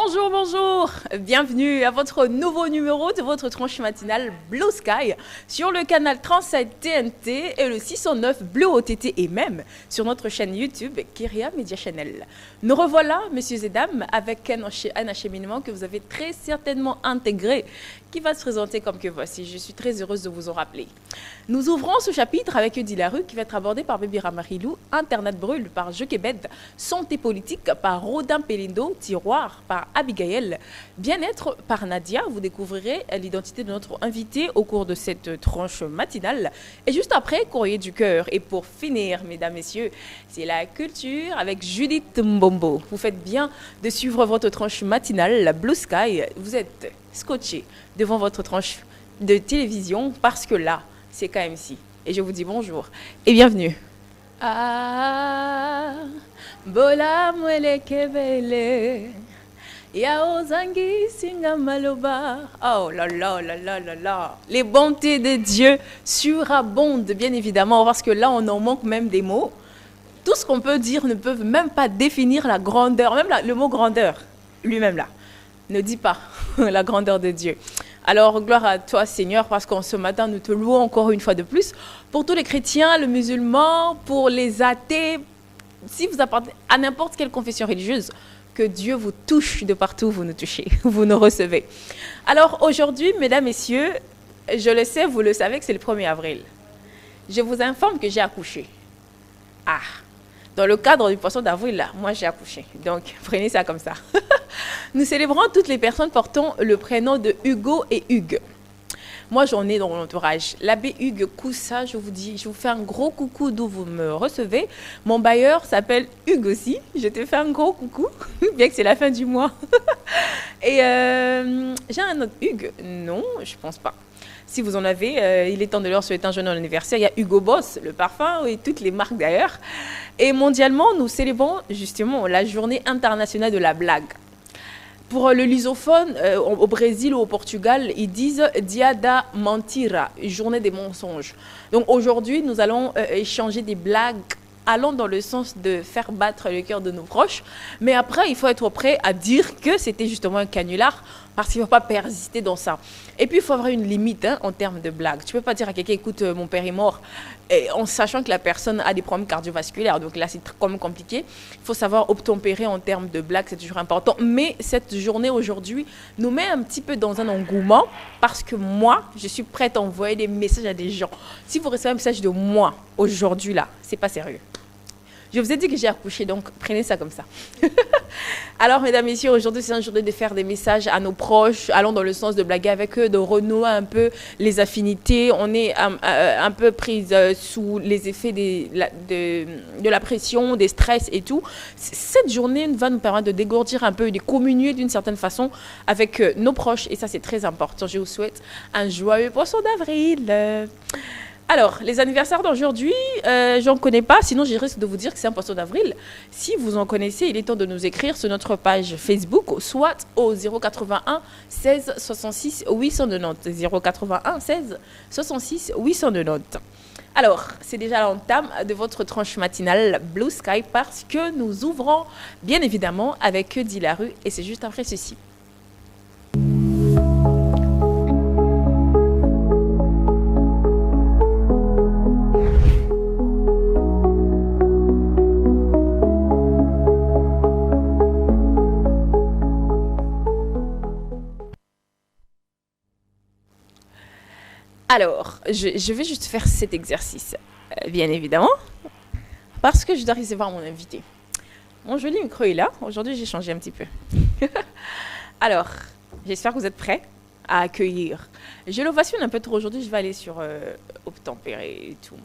Bonjour, bonjour, bienvenue à votre nouveau numéro de votre tranche matinale Blue Sky sur le canal 37 TNT et le 609 Bleu OTT et même sur notre chaîne YouTube Kyria Media Channel. Nous revoilà, messieurs et dames, avec un acheminement que vous avez très certainement intégré qui va se présenter comme que voici. Je suis très heureuse de vous en rappeler. Nous ouvrons ce chapitre avec Eudi Larue qui va être abordé par Baby Ramarilou, Internet brûle par Joquebed, Santé politique par Rodin Pelindo, Tiroir par Abigail, Bien-être par Nadia. Vous découvrirez l'identité de notre invité au cours de cette tranche matinale. Et juste après, Courrier du cœur. Et pour finir, mesdames, messieurs, c'est la culture avec Judith Mbombo. Vous faites bien de suivre votre tranche matinale, la Blue Sky. Vous êtes scotché devant votre tranche de télévision parce que là, c'est KMC. Et je vous dis bonjour et bienvenue. Ah, bola mwele kebele, ya ozangi singa maloba. Oh là là là là là là. Les bontés de Dieu surabondent bien évidemment parce que là on en manque même des mots. Tout ce qu'on peut dire ne peut même pas définir la grandeur, même le mot grandeur lui-même là ne dit pas la grandeur de Dieu. Alors, gloire à toi, Seigneur, parce qu'en ce matin, nous te louons encore une fois de plus pour tous les chrétiens, les musulmans, pour les athées. Si vous appartenez à n'importe quelle confession religieuse, que Dieu vous touche de partout où vous nous touchez, vous nous recevez. Alors, aujourd'hui, mesdames, messieurs, je le sais, vous le savez que c'est le 1er avril. Je vous informe que j'ai accouché. Ah, dans le cadre du poisson d'avril, là, moi j'ai accouché. Donc, prenez ça comme ça. Nous célébrons toutes les personnes portant le prénom de Hugo et Hugues. Moi, j'en ai dans mon entourage. L'abbé Hugues Koussa, je vous dis, je vous fais un gros coucou d'où vous me recevez. Mon bailleur s'appelle Hugues aussi. Je te fais un gros coucou, bien que c'est la fin du mois. Et j'ai un autre Hugues? Non, je pense pas. Si vous en avez, il est temps de leur souhaiter un joyeux anniversaire. Il y a Hugo Boss, le parfum, et toutes les marques d'ailleurs. Et mondialement, nous célébrons justement la journée internationale de la blague. Pour le lusophone, au Brésil ou au Portugal, ils disent Dia da Mentira, journée des mensonges. Donc aujourd'hui, nous allons échanger des blagues allant dans le sens de faire battre le cœur de nos proches. Mais après, il faut être prêt à dire que c'était justement un canular parce qu'il ne faut pas persister dans ça. Et puis, il faut avoir une limite en termes de blagues. Tu ne peux pas dire à quelqu'un, écoute, mon père est mort, et en sachant que la personne a des problèmes cardiovasculaires. Donc là, c'est quand même compliqué. Il faut savoir obtempérer en termes de blagues, c'est toujours important. Mais cette journée aujourd'hui nous met un petit peu dans un engouement parce que moi, je suis prête à envoyer des messages à des gens. Si vous recevez un message de moi aujourd'hui, là, c'est pas sérieux. Je vous ai dit que j'ai accouché, donc prenez ça comme ça. Alors, mesdames, messieurs, aujourd'hui, c'est un jour de faire des messages à nos proches, allons dans le sens de blaguer avec eux, de renouer un peu les affinités. On est un peu prise sous les effets de la pression, des stress et tout. Cette journée va nous permettre de dégourdir un peu, de communier d'une certaine façon avec nos proches. Et ça, c'est très important. Je vous souhaite un joyeux poisson d'avril. Alors, les anniversaires d'aujourd'hui, j'en connais pas, sinon je risque de vous dire que c'est un poisson d'avril. Si vous en connaissez, il est temps de nous écrire sur notre page Facebook, soit au 081 16 66 890. 081 16 66 890. Alors, c'est déjà l'entame de votre tranche matinale Blue Sky parce que nous ouvrons bien évidemment avec Eudi Larue et c'est juste après ceci. Alors, je vais juste faire cet exercice, bien évidemment, parce que je dois recevoir mon invité. Mon joli micro est là. Aujourd'hui, j'ai changé un petit peu. Alors, j'espère que vous êtes prêts à accueillir. Je l'ovationne un peu trop aujourd'hui. Je vais aller sur obtempérer et tout.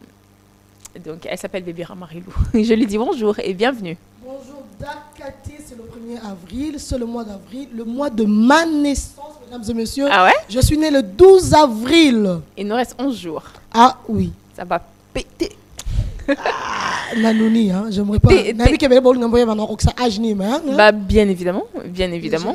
Donc, elle s'appelle Baby Ramarilou. Je lui dis bonjour et bienvenue. Bonjour, Dakati, c'est le 1er avril, c'est le mois d'avril, le mois de ma naissance, mesdames et messieurs. Ah ouais? Je suis née le 12 avril. Il nous reste 11 jours. Ah oui. Ça va péter. Nanouni, hein, j'aimerais pas. Bah, bien évidemment, bien évidemment.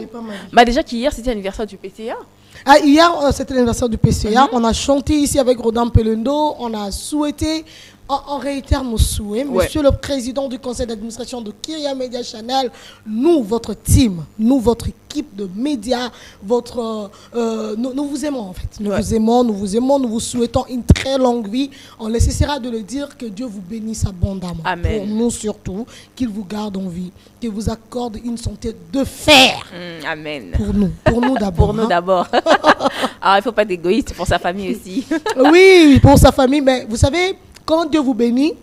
Bah, déjà qu'hier, c'était l'anniversaire du PCA. Ah, hier, c'était l'anniversaire du PCA. On a chanté ici avec Rodin Pelendo. On a souhaité On réitère nos souhaits. Monsieur le président du conseil d'administration de Kyria Media Channel, nous, votre team, nous, votre équipe de médias, nous vous aimons en fait. Nous vous aimons, nous vous souhaitons une très longue vie. On ne cessera de le dire, que Dieu vous bénisse abondamment. Amen. Pour nous surtout, qu'il vous garde en vie, qu'il vous accorde une santé de fer. Amen. Pour nous d'abord. Pour nous d'abord. Alors, il ne faut pas être égoïste, pour sa famille aussi. Oui, pour sa famille, mais vous savez, quand Dieu vous bénit,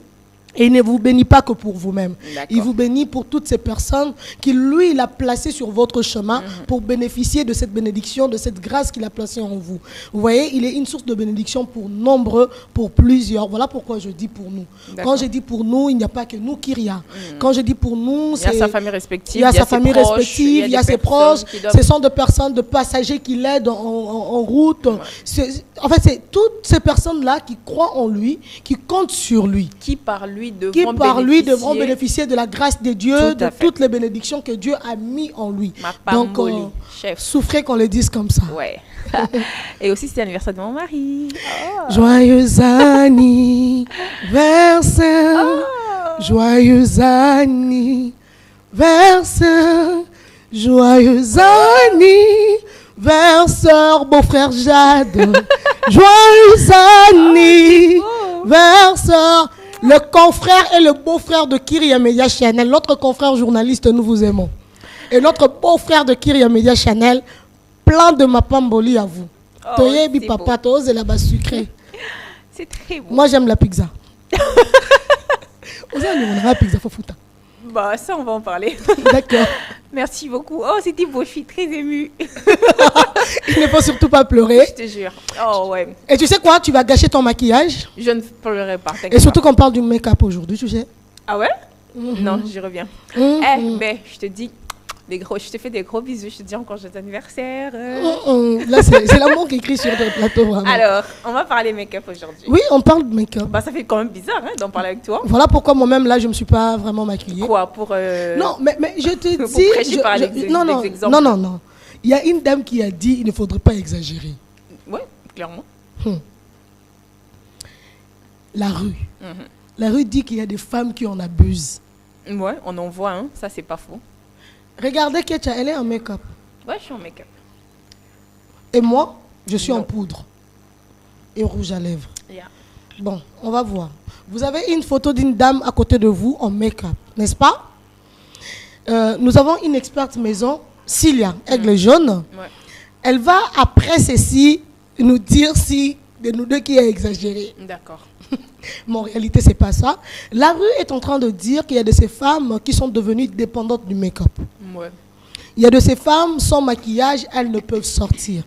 et il ne vous bénit pas que pour vous-même. Il vous bénit pour toutes ces personnes qui, lui, il a placées sur votre chemin pour bénéficier de cette bénédiction, de cette grâce qu'il a placée en vous. Vous voyez, il est une source de bénédiction pour nombreux, pour plusieurs. Voilà pourquoi je dis pour nous. Quand je dis pour nous, il n'y a pas que nous, Kyria. Quand je dis pour nous, il y a sa famille respective, il y a sa famille respective, il y a ses proches. Ce sont des personnes, de passagers qui l'aident en route. En fait, c'est toutes ces personnes-là qui croient en lui, qui comptent sur lui. Qui par lui devront bénéficier de la grâce de Dieu, de toutes les bénédictions que Dieu a mis en lui. Donc, souffrez qu'on le dise comme ça. Ouais. Et aussi, c'est l'anniversaire de mon mari. Oh. Joyeux anniversaire. Joyeux anniversaire. Joyeux anniversaire, beau-frère Jade. Joyeux anniversaire. Le confrère et le beau-frère de Kyria Media Channel, notre confrère journaliste, nous vous aimons. Et notre beau-frère de Kyria Media Channel, plein de ma pamboli à vous. Toyebi papa, toze là-bas sucré. C'est très bon. Moi, j'aime la pizza. Vous allez on a la pizza, Fofouta. Bah, ça, on va en parler. D'accord. Merci beaucoup. Oh, c'était beau, je suis très émue. Il ne faut surtout pas pleurer. Je te jure. Oh, ouais. Et tu sais quoi? Tu vas gâcher ton maquillage. Je ne pleurerai pas. Et surtout qu'on parle du make-up aujourd'hui, tu sais. Ah ouais? Non, j'y reviens. Mais je te dis, je te fais des gros bisous. Je te dis encore joyeux anniversaire. Là, c'est l'amour qui écrit sur le plateau, vraiment. Alors, on va parler make-up aujourd'hui. Oui, on parle de make-up. Bah, ça fait quand même bizarre d'en parler avec toi. Voilà pourquoi moi-même, là, je ne me suis pas vraiment maquillée. Quoi? Pour Non, mais je te dis... Pour prêcher par l'exemple. Non. Il y a une dame qui a dit il ne faudrait pas exagérer. Oui, clairement. La rue. La rue dit qu'il y a des femmes qui en abusent. Ouais, on en voit, hein. Ça, c'est pas faux. Regardez Ketia, elle est en make-up. Ouais, je suis en make-up. Et moi, je suis en poudre. Et rouge à lèvres. Yeah. Bon, on va voir. Vous avez une photo d'une dame à côté de vous en make-up, n'est-ce pas? Nous avons une experte maison, Cilia, Aigle Jaune. Ouais. Elle va, après ceci, nous dire si de nous deux qui a exagéré. D'accord. Mais en réalité, c'est pas ça. La rue est en train de dire qu'il y a de ces femmes qui sont devenues dépendantes du make-up. Ouais. Il y a de ces femmes, sans maquillage, elles ne peuvent sortir.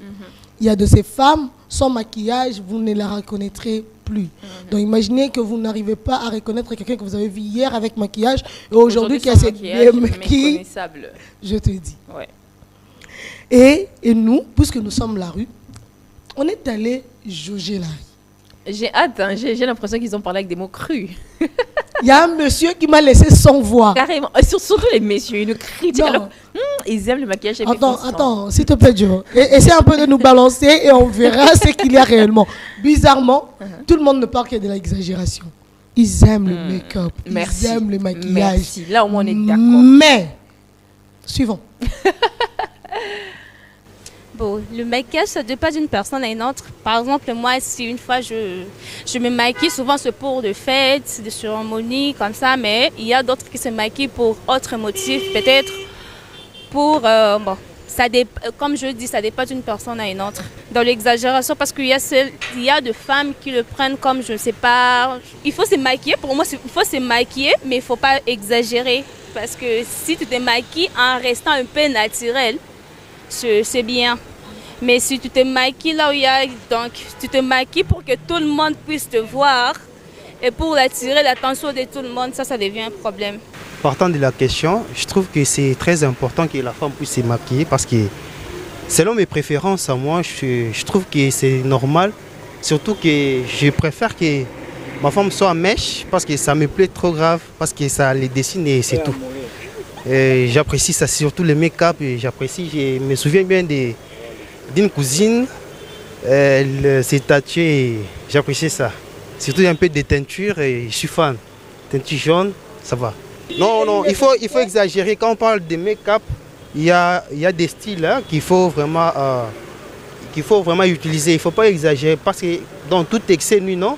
Il y a de ces femmes, sans maquillage, vous ne la reconnaîtrez plus. Donc imaginez que vous n'arrivez pas à reconnaître quelqu'un que vous avez vu hier avec maquillage et aujourd'hui qui a cette démaquille. Je te dis. Ouais. Et nous, puisque nous sommes la rue, on est allé jauger la rue. J'ai hâte, hein. J'ai l'impression qu'ils ont parlé avec des mots crus. Il y a un monsieur qui m'a laissé sans voix. Carrément. Surtout les messieurs, ils nous critiquent. Ils aiment le maquillage. Attends, s'il te plaît, Joe. Essaie un peu de nous balancer et on verra ce qu'il y a réellement. Bizarrement, tout le monde ne parle que de l'exagération. Ils aiment le make-up. Ils aiment le maquillage. Merci. Là, au moins, on est d'accord. Mais, suivons. Bon, le maquillage, ça dépend d'une personne à une autre. Par exemple, moi, si une fois je me maquille, souvent c'est pour de fêtes, des cérémonies, comme ça, mais il y a d'autres qui se maquillent pour autres motifs, peut-être pour... comme je dis, ça dépend d'une personne à une autre. Dans l'exagération, parce qu'il y a des femmes qui le prennent comme, je ne sais pas... Il faut se maquiller, pour moi, il faut se maquiller, mais il ne faut pas exagérer. Parce que si tu te maquilles en restant un peu naturel, c'est bien. Mais si tu te maquilles là où il y a... Donc, tu te maquilles pour que tout le monde puisse te voir. Et pour attirer l'attention de tout le monde, ça devient un problème. Partant de la question, je trouve que c'est très important que la femme puisse se maquiller parce que, selon mes préférences à moi, je trouve que c'est normal. Surtout que je préfère que ma femme soit mèche parce que ça me plaît trop grave, parce que ça les dessine et c'est tout. J'apprécie ça, surtout le make-up. Je me souviens bien d'une cousine, elle s'est tatouée, j'apprécie ça. Surtout un peu de teinture et je suis fan. Teinture jaune, ça va. Non, il faut exagérer. Quand on parle de make-up, il y a des styles hein, qu'il faut vraiment utiliser. Il ne faut pas exagérer parce que dans tout excès, non.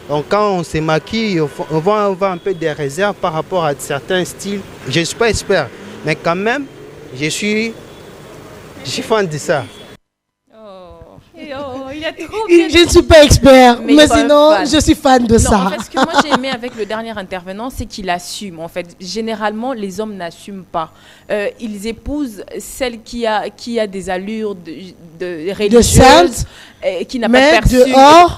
Donc quand on se maquille, on va avoir un peu des réserves par rapport à certains styles. Je ne suis pas expert, mais quand même, je suis fan de ça. Il a trop bien je ne suis pas expert, mais sinon, je suis fan de ça. En fait, ce que moi j'ai aimé avec le dernier intervenant, c'est qu'il assume. En fait, généralement, les hommes n'assument pas. Ils épousent celle qui a des allures de religieuse, qui n'a pas de piercing.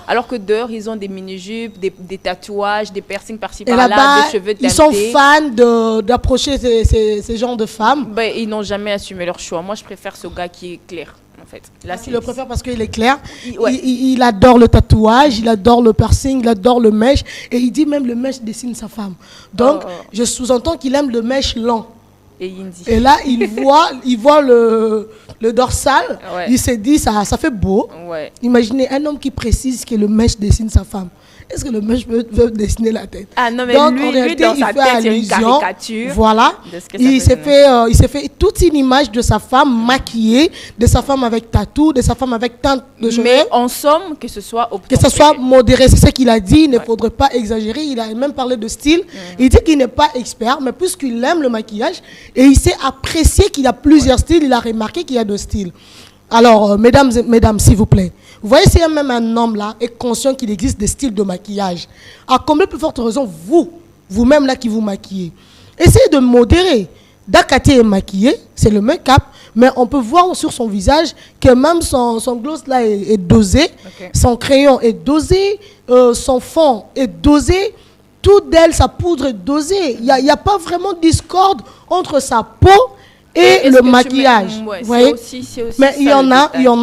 Alors que dehors, ils ont des mini-jupes, des tatouages, des piercings par-ci par-là, des cheveux teintés. Ils sont fans d'approcher ces genres de femmes. Ben, ils n'ont jamais assumé leur choix. Moi, je préfère ce gars qui est clair. En fait. Là, il le préfère parce qu'il est clair. Il adore le tatouage, il adore le piercing, il adore le mèche. Et il dit même le mèche dessine sa femme. Donc, je sous-entends qu'il aime le mèche lent. Et là, il voit le dorsal. Ouais. Il s'est dit, ça fait beau. Ouais. Imaginez un homme qui précise que le mèche dessine sa femme. Est-ce que le mèche veut dessiner la tête? Ah non, mais donc, lui dans sa tête, il y a une caricature. Voilà. Il s'est fait toute une image de sa femme maquillée, de sa femme avec tatou, de sa femme avec teinte de cheveux. Mais en somme, que ce soit modéré. C'est ce qu'il a dit. Il ne faudrait pas exagérer. Il a même parlé de style. Il dit qu'il n'est pas expert, mais puisqu'il aime le maquillage, et il sait apprécier qu'il y a plusieurs styles, il a remarqué qu'il y a deux styles. Alors, mesdames, s'il vous plaît, vous voyez, si même un homme là est conscient qu'il existe des styles de maquillage, à combien plus forte raison, vous-même là qui vous maquillez, essayez de modérer. Dakati est maquillé, c'est le make-up, mais on peut voir sur son visage que même son gloss là est dosé, son crayon est dosé, son fond est dosé, tout d'elle, sa poudre est dosée. Il n'y a pas vraiment de discorde entre sa peau et le maquillage. Vous voyez? Mais il y en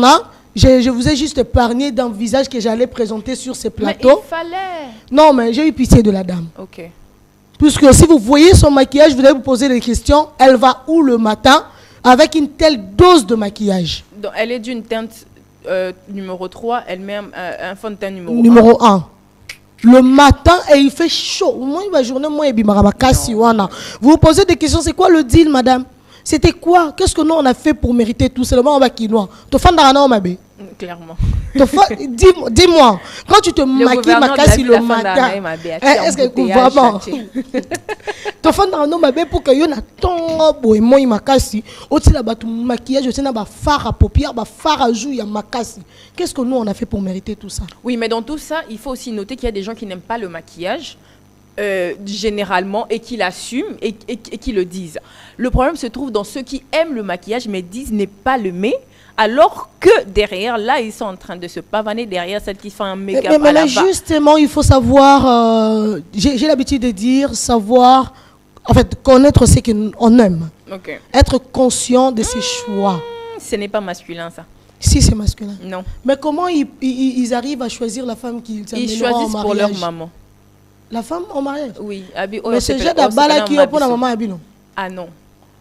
a. Je vous ai juste épargné d'un visage que j'allais présenter sur ces plateaux. Mais il fallait. Non, mais j'ai eu pitié de la dame. Ok. Puisque si vous voyez son maquillage, vous allez vous poser des questions. Elle va où le matin avec une telle dose de maquillage? Donc, elle est d'une teinte numéro 3, elle met un fond de teint numéro 1. Le matin, et il fait chaud. Moi, il va journée, moi, vous vous posez des questions. C'est quoi le deal, madame? C'était quoi? Qu'est-ce que nous on a fait pour mériter tout? C'est le moment quinois. Clairement. Dis-moi, quand tu te maquilles Makassi le matin, est-ce que vraiment tu fais un homme pour que tu aies un Makassi, aussi là-bas, tu maquillage, aussi là-bas, phare à paupières, phare à joues, il y a Makassi. Qu'est-ce que nous on a fait pour mériter tout ça? Oui, mais dans tout ça, il faut aussi noter qu'il y a des gens qui n'aiment pas le maquillage. Généralement, et qui l'assument et qui le disent. Le problème se trouve dans ceux qui aiment le maquillage mais disent ne pas l'aimer, alors que derrière, là, ils sont en train de se pavaner derrière celle qui fait un make-up mais là, justement, il faut savoir, j'ai l'habitude de dire, savoir, en fait, connaître ce qu'on aime. Okay. Être conscient de ses choix. Ce n'est pas masculin, ça. Si, c'est masculin. Non. Mais comment ils arrivent à choisir la femme qu'ils Ils choisissent pour leur maman. La femme en mariage? Oui. Mais c'est déjà d'abord qui est pour la maman Abino. Ah non.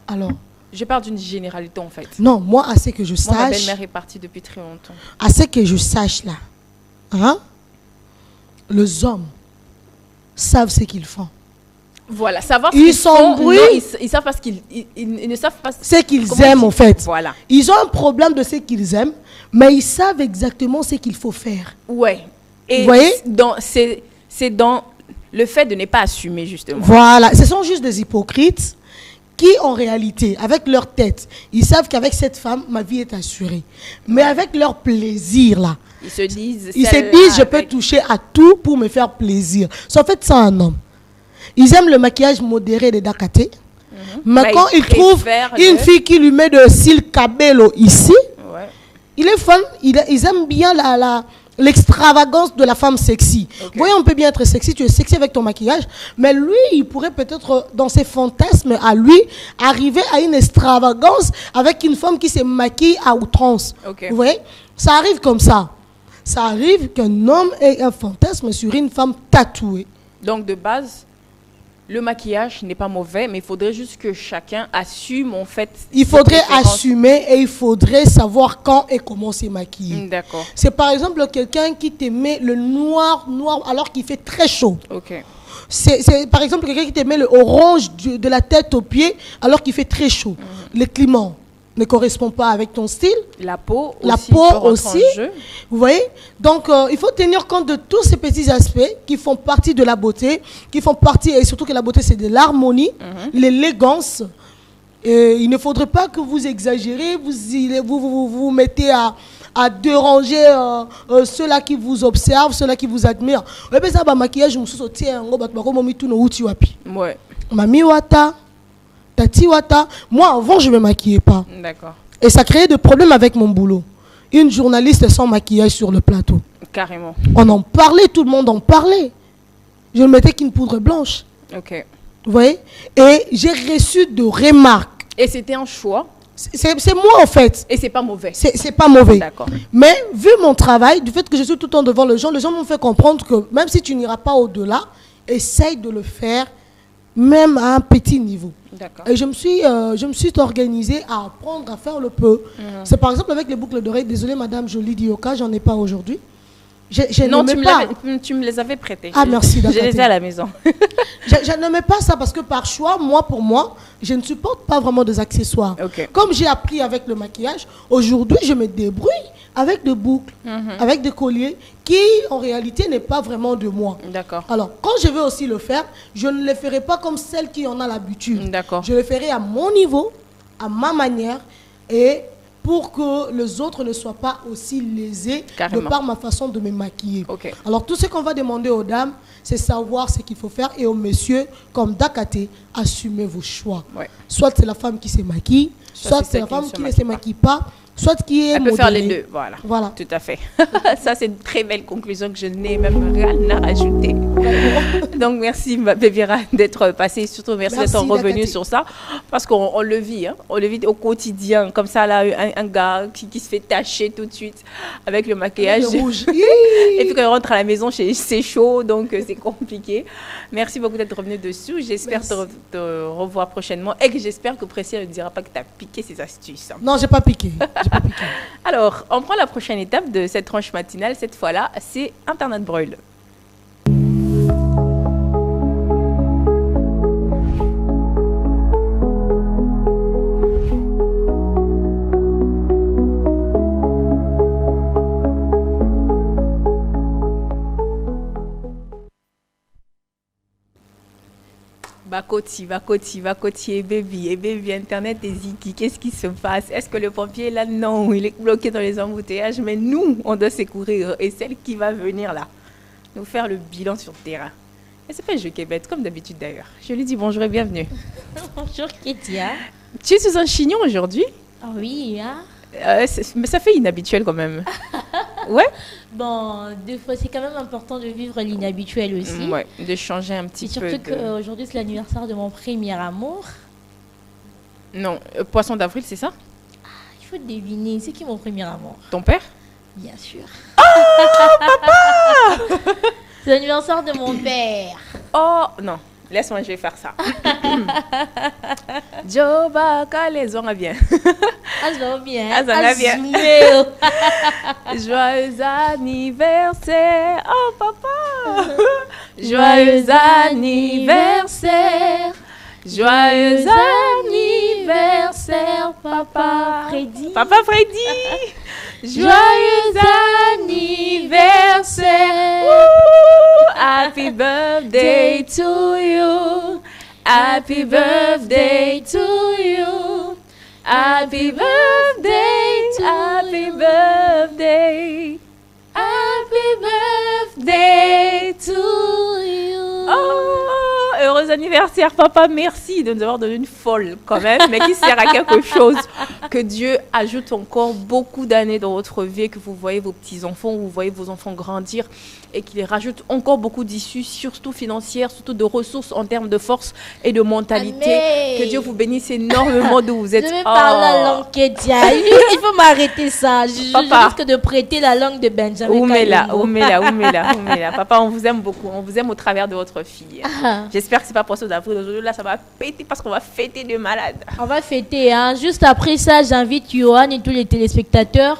Alors? Je parle d'une généralité en fait. Non, moi, à ce que je sache. Ma belle-mère est partie depuis très longtemps. À ce que je sache là, hein, les hommes savent ce qu'ils font. Voilà, savoir ce qu'ils font. Non, ils savent parce qu'ils ne savent pas ce qu'ils aiment en fait. Voilà. Ils ont un problème de ce qu'ils aiment, mais ils savent exactement ce qu'il faut faire. Ouais. Et vous voyez? C'est dans le fait de ne pas assumer, justement. Voilà. Ce sont juste des hypocrites qui, en réalité, avec leur tête, ils savent qu'avec cette femme, ma vie est assurée. Mais avec leur plaisir, là, ils se disent, je peux toucher à tout pour me faire plaisir. C'est en fait ça un homme. Ils aiment le maquillage modéré des Dakate. Mais quand ils trouvent une fille qui lui met de cils cabello ici, il est fan. Ils aiment bien l'extravagance de la femme sexy. Okay. Vous voyez, on peut bien être sexy, tu es sexy avec ton maquillage, mais lui, il pourrait peut-être, dans ses fantasmes, à lui, arriver à une extravagance avec une femme qui se maquille à outrance. Okay. Vous voyez, ça arrive comme ça. Ça arrive qu'un homme ait un fantasme sur une femme tatouée. Donc, de base, le maquillage n'est pas mauvais, mais il faudrait juste que chacun assume en fait. Il faudrait assumer et il faudrait savoir quand et comment se maquiller. D'accord. C'est par exemple quelqu'un qui te met le noir alors qu'il fait très chaud. Ok. C'est par exemple quelqu'un qui te met le orange de la tête aux pieds alors qu'il fait très chaud. Le climat ne correspond pas avec ton style. La peau aussi. Vous voyez? Donc, il faut tenir compte de tous ces petits aspects qui font partie de la beauté, qui font partie, et surtout que la beauté, c'est de l'harmonie, l'élégance. Et il ne faudrait pas que vous exagérez, vous mettez à déranger ceux-là qui vous observent, ceux-là qui vous admirent. Ouais. Mami Wata. Tati Wata, moi avant je ne me maquillais pas. D'accord. Et ça créait des problèmes avec mon boulot. Une journaliste sans maquillage sur le plateau. Carrément. On en parlait, tout le monde en parlait. Je ne mettais qu'une poudre blanche. Ok. Vous voyez? Et j'ai reçu de remarques. Et c'était un choix? C'est moi en fait. Et c'est pas mauvais? C'est pas mauvais. D'accord. Mais vu mon travail, du fait que je suis tout le temps devant les gens m'ont fait comprendre que même si tu n'iras pas au-delà, essaye de le faire même à un petit niveau. Et je me suis organisée à apprendre à faire le peu. C'est par exemple avec les boucles d'oreilles. Désolée, Madame Jolie Dioka, j'en ai pas aujourd'hui. Non, tu me les avais prêtées. Ah, merci. Je les ai à la maison. Je ne mets pas ça parce que par choix, pour moi, je ne supporte pas vraiment des accessoires. Okay. Comme j'ai appris avec le maquillage, aujourd'hui, je me débrouille avec des boucles, avec des colliers qui, en réalité, n'est pas vraiment de moi. D'accord. Alors, quand je vais aussi le faire, je ne le ferai pas comme celle qui en a l'habitude. D'accord. Je le ferai à mon niveau, à ma manière, et pour que les autres ne soient pas aussi lésés de par ma façon de me maquiller. Okay. Alors, tout ce qu'on va demander aux dames, c'est savoir ce qu'il faut faire, et aux messieurs, comme Dakate, assumez vos choix. Ouais. Soit c'est la femme qui se maquille, soit c'est la femme qui ne se maquille pas, soit qui est modérée. Elle peut faire les deux, voilà. Tout à fait. Ça, c'est une très belle conclusion que je n'ai même rien à rajouter. Donc, merci, Bébira, d'être passée. Surtout, merci d'être revenue sur ça. Parce qu'on le vit, hein. On le vit au quotidien. Comme ça, là, un gars qui se fait tacher tout de suite avec le maquillage. Le rouge. Et puis, quand il rentre à la maison, c'est chaud, donc c'est compliqué. Merci beaucoup d'être revenu dessus. J'espère te revoir prochainement. Et que j'espère que Précia ne dira pas que tu as piqué ses astuces. Non, j'ai pas piqué. Alors, on prend la prochaine étape de cette tranche matinale. Cette fois-là, c'est Internet brûle. Bakoti, et baby, Internet et Ziki, qu'est-ce qui se passe? Est-ce que le pompier est là? Non, il est bloqué dans les embouteillages, mais nous, on doit secourir. Et celle qui va venir là, nous faire le bilan sur le terrain. Elle s'appelle Joquebet, comme d'habitude d'ailleurs. Je lui dis bonjour et bienvenue. Bonjour Kétia. Tu es sous un chignon aujourd'hui? Oh oui, hein? Mais ça fait inhabituel quand même. Ouais. Bon, des fois, c'est quand même important de vivre l'inhabituel aussi. Ouais, de changer un petit peu. Surtout qu'aujourd'hui, c'est l'anniversaire de mon premier amour. Non, poisson d'avril, c'est ça? Il faut deviner, c'est qui mon premier amour? Ton père? Bien sûr. Oh, papa! C'est l'anniversaire de mon père. Oh, non. Laisse-moi, je vais faire ça. Joba, les on bien. Joyeux anniversaire. Oh, papa. Joyeux anniversaire. Joyeux anniversaire, papa Freddy. Papa Freddy. Joyeux anniversaire. Happy birthday to you. Happy birthday to you. Happy birthday, happy birthday. Happy birthday to you. Oh, heureux anniversaire, papa. Merci de nous avoir donné une folle quand même, mais qui sert à quelque chose. Que Dieu ajoute encore beaucoup d'années dans votre vie, que vous voyez vos petits-enfants, vous voyez vos enfants grandir et qu'il rajoute encore beaucoup d'issues, surtout financières, surtout de ressources en termes de force et de mentalité. Amen. Que Dieu vous bénisse énormément d'où vous êtes. Je vais parler la langue Kédia. Il faut m'arrêter ça. Je risque de prêter la langue de Benjamin. Oumela. Papa, on vous aime beaucoup. On vous aime au travers de votre fille. J'espère que c'est pas pas penser aux Africains d'aujourd'hui. Là, ça va péter parce qu'on va fêter de malade. On va fêter, hein. Juste après ça, j'invite Johan et tous les téléspectateurs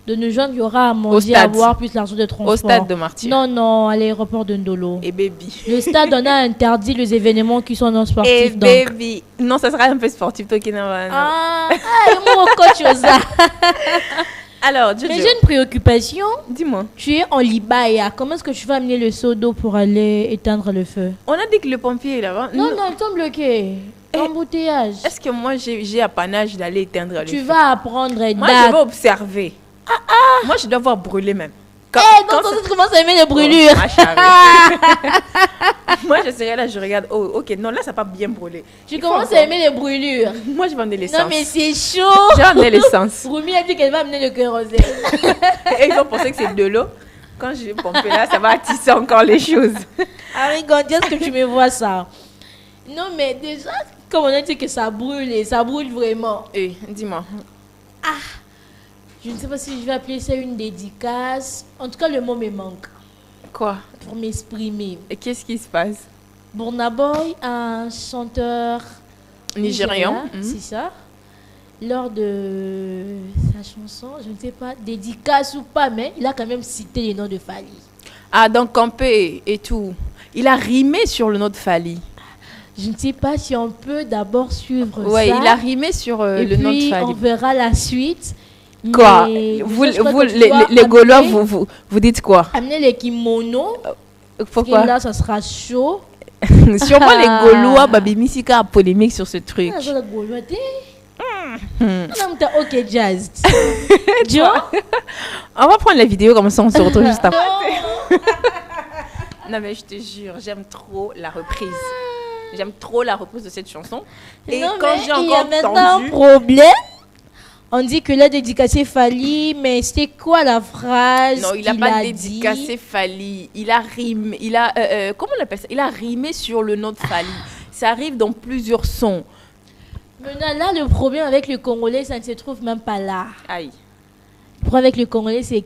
de nous joindre. Il y aura à manger, à boire, plus l'argent de transport. Au stade de Martyr. Non, à l'aéroport de Ndolo. Et baby. Le stade, on a interdit les événements qui sont non sportifs. Et donc. baby. Non, ça sera un peu sportif, toi qui n'as Ah, mon coach Oza. Alors, mais j'ai une préoccupation. Dis-moi. Tu es en Libaya. Comment est-ce que tu vas amener le seau d'eau pour aller éteindre le feu? On a dit que le pompier est là-bas. Non, ils sont bloqués. Embouteillage. Est-ce que moi, j'ai apanage d'aller éteindre le feu? Tu vas apprendre. Moi, je vais observer. Moi, je dois voir brûler même. Donc, tu commences à aimer les brûlures. Moi, je serai là, je regarde. Oh, ok, non, là, ça n'a pas bien brûlé. Tu commences à aimer les brûlures. Moi, je vais amener l'essence. Non, mais c'est chaud. Je vais amener l'essence. Roumi a dit qu'elle va amener le kérosène. Et ils ont pensé que c'est de l'eau. Quand je vais pomper là, ça va attisser encore les choses. Harry, quand est-ce que tu me vois ça? Non, mais déjà, comme on a dit que ça brûle, et ça brûle vraiment. Eh, dis-moi. Je ne sais pas si je vais appeler ça une dédicace. En tout cas, le mot me manque. Quoi? Pour m'exprimer. Et qu'est-ce qui se passe? Burna Boy, un chanteur nigérian, c'est ça. Lors de sa chanson, je ne sais pas, dédicace ou pas, mais il a quand même cité les noms de Fally. Ah, donc Campé et tout. Il a rimé sur le nom de Fally. Je ne sais pas si on peut d'abord suivre ça. Ouais, il a rimé sur le nom de Fally. Et puis, on verra la suite. Quoi? Vous les Gaulois, vous dites quoi? Amener les kimonos. Pourquoi? Parce que là, ça sera chaud. Sûrement les Gaulois, Babi Missika a polémique sur ce truc. Ah, les Gaulois, ok, jazz. Joe? On va prendre la vidéo comme ça, on se retrouve juste après. Non, mais je te jure, j'aime trop la reprise. J'aime trop la reprise de cette chanson. Et non, quand j'ai encore il y a maintenant un problème. On dit que l'a dédicacé Fally, mais c'était quoi la phrase? Non, il n'a pas dédicacé Fally. Il a rimé. Comment on appelle ça? Il a rimé sur le nom de Fally. Ça arrive dans plusieurs sons. Maintenant, là, le problème avec le Congolais, ça ne se trouve même pas là. Aïe. Le problème avec le Congolais, c'est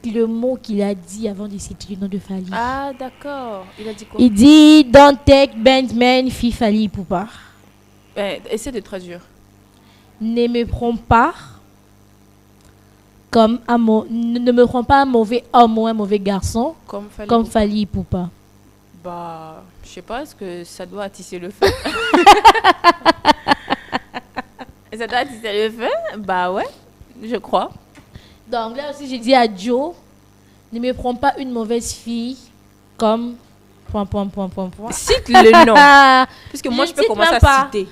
le mot qu'il a dit avant de citer le nom de Fally. Ah, d'accord. Il a dit quoi? Il dit « Don't take Bandman, fi Fally Poupa ». Essaie de traduire. Ne me prends pas comme ne me prends pas un mauvais homme ou un mauvais garçon comme Fally Poupa. Bah, je sais pas, est-ce que ça doit attiser le feu? Ça doit attiser le feu? Bah ouais, je crois. Donc là aussi, j'ai dit à Joe, ne me prends pas une mauvaise fille comme... Cite le nom. Puisque moi, je peux commencer à citer.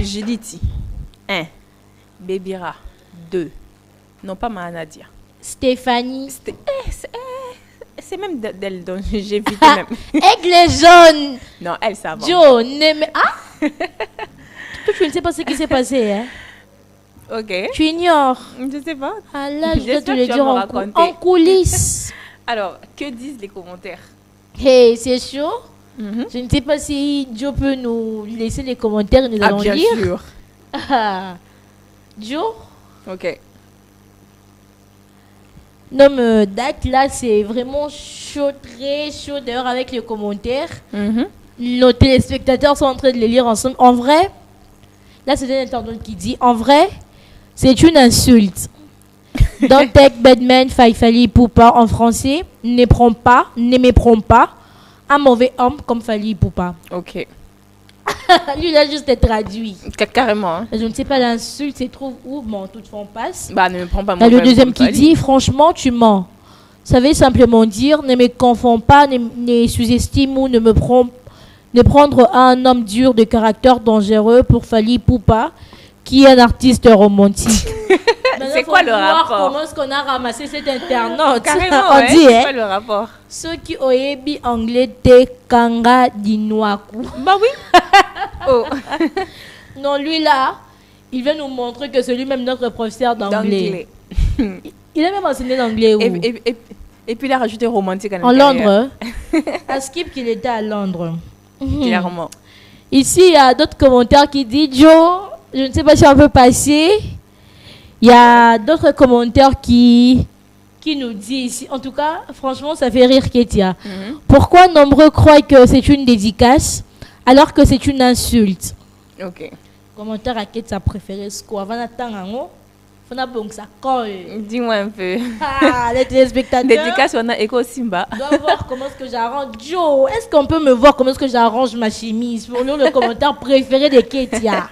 J'ai dit 1. Bébira. 2. Non, pas Nadia. Stéphanie. C'est même d'elle dont j'ai vu même. Aigle jaune. Non, elle, ça va. Joe, tu ne sais pas ce qui s'est passé, hein? Ok. Tu ignores. Je sais pas. Ah là, je vais te le dire en coulisses. Alors, que disent les commentaires? Hey, c'est chaud. Je ne sais pas si Joe peut nous laisser les commentaires et nous allons lire. Bien sûr. Joe? Ok. Non, mais date là, c'est vraiment chaud, très chaud d'ailleurs avec les commentaires. Nos téléspectateurs sont en train de les lire ensemble. En vrai, là c'est un internaute qui dit, en vrai, c'est une insulte. Don't take Badman, Fally Poupa en français, ne me prends pas un mauvais homme comme Fally Poupa. Ok. Lui, il a juste traduit. Carrément. Hein. Je ne sais pas, l'insulte se trouve où. Bon, toutefois, on passe. Bah, ne me prends pas mon. Il y a le deuxième qui dit, franchement, tu mens. Ça veut simplement dire, ne me confonds pas, ne sous-estime ou ne prendre un homme dur de caractère dangereux pour Fally Poupa, qui est un artiste romantique. C'est quoi le rapport? Comment est-ce qu'on a ramassé cet internaute? Carrément, on dit, c'est quoi le rapport? Ceux qui oyebi anglais te kanga dinwaku. Bah oui. Oh. Non, lui là, il vient nous montrer que c'est lui-même notre professeur d'anglais. Il a même enseigné l'anglais. Et puis il a rajouté romantique en Londres. À Skip qu'il était à Londres. Clairement. Ici, il y a d'autres commentaires qui disent Joe, je ne sais pas si on peut passer. Il y a d'autres commentaires qui nous disent ici. En tout cas, franchement, ça fait rire Ketia. Pourquoi nombreux croient que c'est une dédicace? alors que c'est une insulte. Ok. Commentaire à qui tu as préféré ce qu'on va attendre. Ça colle. Dis-moi un peu. Ah, les téléspectateurs. Dédicace, on a Eko Simba. Dois voir comment est-ce que j'arrange. Joe, est-ce qu'on peut me voir comment est-ce que j'arrange ma chemise pour lire le commentaire préféré de Ketia?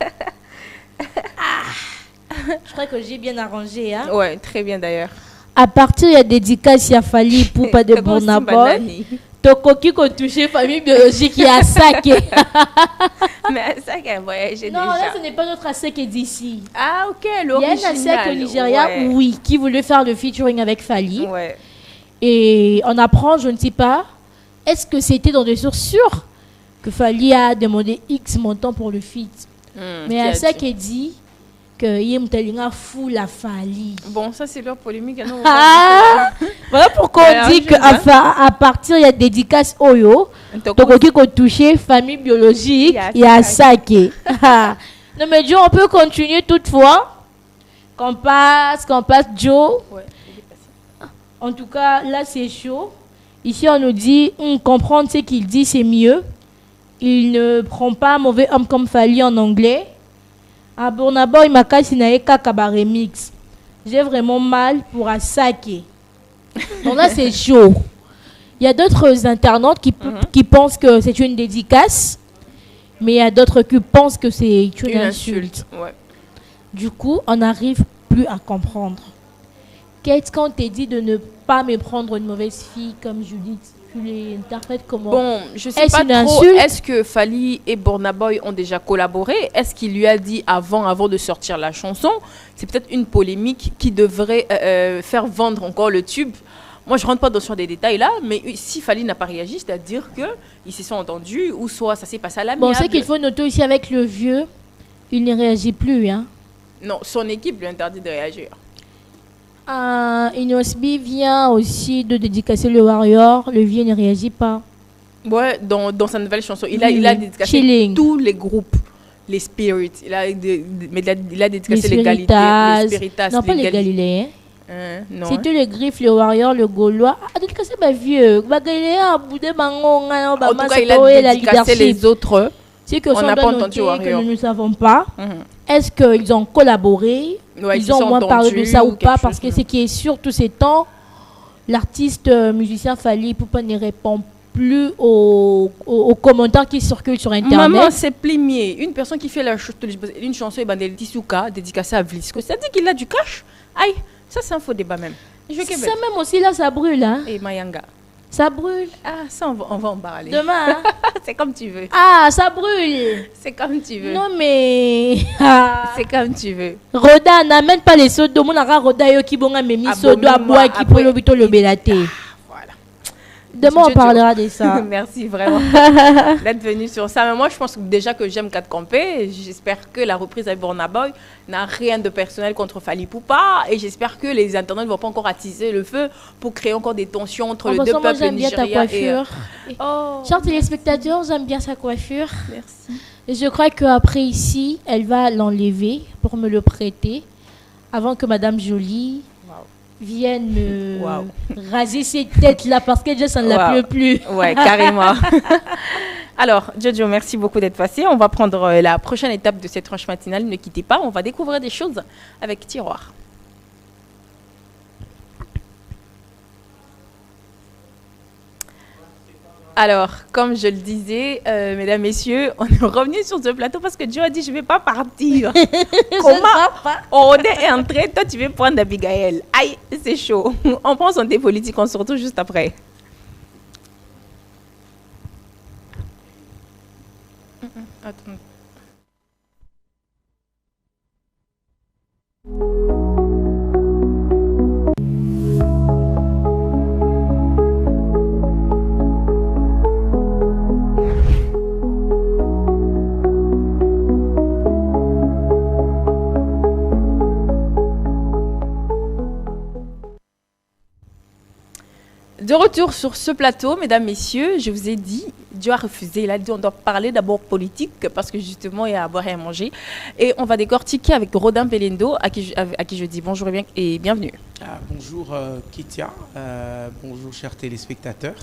Je crois que j'ai bien arrangé. Hein? Ouais, très bien d'ailleurs. À partir de la dédicace, il a fallu pour pas de Bonaboy. Tokoki qu'on touché famille biologique qui a saqué. Mais ça qu'elle voyageait déjà. Non, là, ce n'est pas notre Asake d'ici. Ah, ok, Il y a l'original. un Asake au Nigeria, ouais. oui, qui voulait faire le featuring avec Fally. Ouais. Et on apprend, je ne sais pas, est-ce que c'était dans des sources sûres que Fally a demandé X montant pour le feat. Mais Asake dit que Yemtalinga fout la Fally. Bon, ça c'est leur polémique. Non, voilà pourquoi on dit qu'à partir il y a dédicace Oyo, Tokoki qu'on touché famille biologique, il y a Asake. Non mais Joe, on peut continuer toutefois. Qu'on passe Joe. Ouais, en tout cas, là c'est chaud. Ici on nous dit, comprendre ce qu'il dit c'est mieux. Il ne prend pas mauvais homme comme Fally en anglais. Ah bon, d'abord, il m'a cassé un remix. J'ai vraiment mal pour Asake. Donc là, c'est chaud. Il y a d'autres internautes qui pensent que c'est une dédicace, mais il y a d'autres qui pensent que c'est une insulte. Ouais. Du coup, on n'arrive plus à comprendre. Qu'est-ce qu'on t'a dit de ne pas me prendre une mauvaise fille comme Judith? Tu l'interprètes comment? Bon, je sais pas trop. Est-ce que Fally et Burna Boy ont déjà collaboré? Est-ce qu'il lui a dit avant de sortir la chanson? C'est peut-être une polémique qui devrait faire vendre encore le tube. Moi, je rentre pas dans des détails là, mais si Fally n'a pas réagi, c'est-à-dire qu'ils se sont entendus ou soit ça s'est passé à l'amiable. Bon, c'est qu'il faut noter aussi avec le vieux, il ne réagit plus, hein? Non, son équipe lui interdit de réagir. Inosbi vient aussi de dédicacer le Warrior. Le vieux ne réagit pas. Ouais, dans sa nouvelle chanson. Il a dédicacé tous les groupes. Les Spirits. Il a dédicacé les Galiléens. Les Spiritas. Non, pas les Galiléens. Non. C'est tous les Griffes, le Warrior, le Gaulois. Ah, dédicacé ma vieux. En tout cas, il a dédicacé les autres. C'est que on n'a pas entendu que nous ne savons pas. Est-ce qu'ils ont collaboré? Ils ont moins parlé de ça ou pas? Parce que ce qui est sûr tous ces temps, l'artiste musicien Fally Ipupa ne répond plus aux commentaires qui circulent sur Internet. Maman, c'est plié. Une personne qui fait une chanson et Tisuka dédicacée à Vlisco, c'est-à-dire qu'il a du cash. Aïe, ça c'est un faux débat même. Ça même aussi là, ça brûle. Hein? Et Mayanga. Ça brûle. Ah, ça, on va en parler. Demain. Hein? C'est comme tu veux. Ah, ça brûle. C'est comme tu veux. Non, mais. C'est comme tu veux. Roda, n'amène pas les sodos. Mon ara Roda yo qui bon mis sodo à bois qui peut le belate. Voilà. Demain, on parlera de ça. Merci vraiment d'être venu sur ça. Mais moi, je pense déjà que j'aime 4 campés. J'espère que la reprise avec Burna Boy n'a rien de personnel contre Fally Ipupa. Et j'espère que les internautes ne vont pas encore attiser le feu pour créer encore des tensions entre les deux peuples. J'aime bien ta coiffure. Oh. Chers téléspectateurs, j'aime bien sa coiffure. Merci. Et je crois qu'après ici, elle va l'enlever pour me le prêter avant que Madame Jolie vienne me raser ses têtes là parce que ça ne la pleut plus. Ouais, carrément. Alors, Jojo, merci beaucoup d'être passé. On va prendre la prochaine étape de cette tranche matinale. Ne quittez pas, on va découvrir des choses avec Tiroir. Alors, comme je le disais, mesdames, messieurs, on est revenu sur ce plateau parce que Joe a dit je ne vais pas partir. Comment on est entré, toi tu veux prendre Abigail. Aïe, c'est chaud. On prend son thé politique, on se retrouve juste après. Attends. De retour sur ce plateau, mesdames, messieurs, je vous ai dit, Dieu a refusé. Il a dit on doit parler d'abord politique parce que justement il y a à boire et à manger. Et on va décortiquer avec Rodin Belendo à qui je dis bonjour et bienvenue. Bonjour Ketia, bonjour chers téléspectateurs.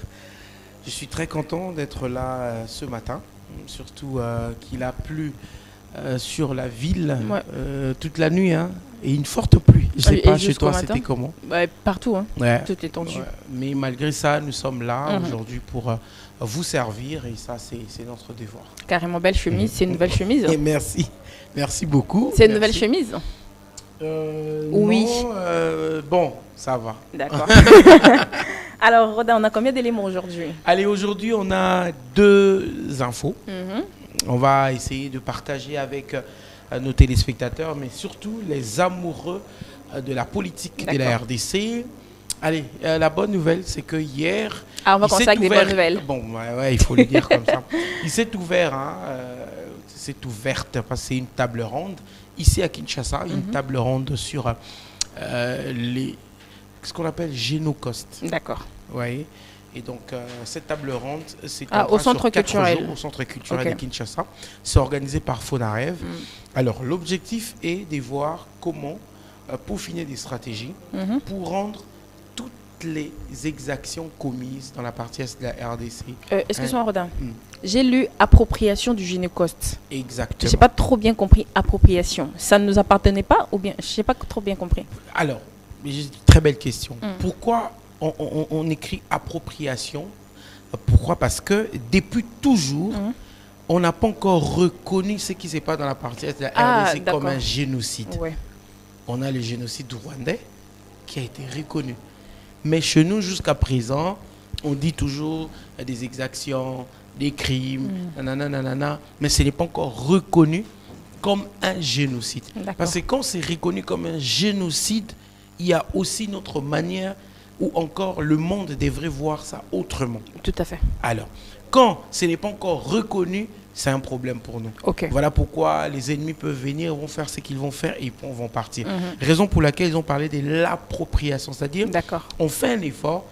Je suis très content d'être là ce matin, surtout qu'il a plu sur la ville toute la nuit, hein, et une forte pluie. Je ne sais pas chez toi c'était comment. Partout, hein. Tout est tendu. Mais malgré ça, nous sommes là aujourd'hui pour vous servir et ça c'est notre devoir. Carrément belle chemise, c'est une nouvelle chemise. Et merci beaucoup. C'est une nouvelle chemise. Oui. Non, bon, ça va. D'accord. Alors, Rodin, on a combien d'éléments aujourd'hui? Allez, aujourd'hui, on a 2 infos. On va essayer de partager avec nos téléspectateurs, mais surtout les amoureux de la politique de la RDC. Allez, la bonne nouvelle, c'est que hier... on va commencer avec des bonnes nouvelles. Bon, il faut le dire comme ça. Il s'est ouvert, c'est ouverte, parce que c'est une table ronde, ici à Kinshasa, une table ronde sur ce qu'on appelle Génocost. D'accord. Oui. Et donc, cette table ronde, c'est au centre culturel. Au centre culturel de Kinshasa. C'est organisé par Fonarev. Alors, l'objectif est de voir comment peaufiner des stratégies pour rendre toutes les exactions commises dans la partie est de la RDC. Excuse-moi, Rodin. J'ai lu appropriation du Génocost. Exactement. Je n'ai pas trop bien compris appropriation. Ça ne nous appartenait pas ou bien je n'ai pas trop bien compris. Alors, très belle question. Pourquoi on écrit appropriation? Pourquoi? Parce que depuis toujours, on n'a pas encore reconnu ce qui se passe dans la partie est de la RDC comme un génocide. Ouais. On a le génocide rwandais qui a été reconnu. Mais chez nous, jusqu'à présent, on dit toujours des exactions, des crimes, nanana, mais ce n'est pas encore reconnu comme un génocide. Parce que quand c'est reconnu comme un génocide, il y a aussi notre manière où encore le monde devrait voir ça autrement. Tout à fait. Alors, quand ce n'est pas encore reconnu, c'est un problème pour nous. Voilà pourquoi les ennemis peuvent venir, vont faire ce qu'ils vont faire et ils vont partir. Raison pour laquelle ils ont parlé de l'appropriation, c'est-à-dire on fait un effort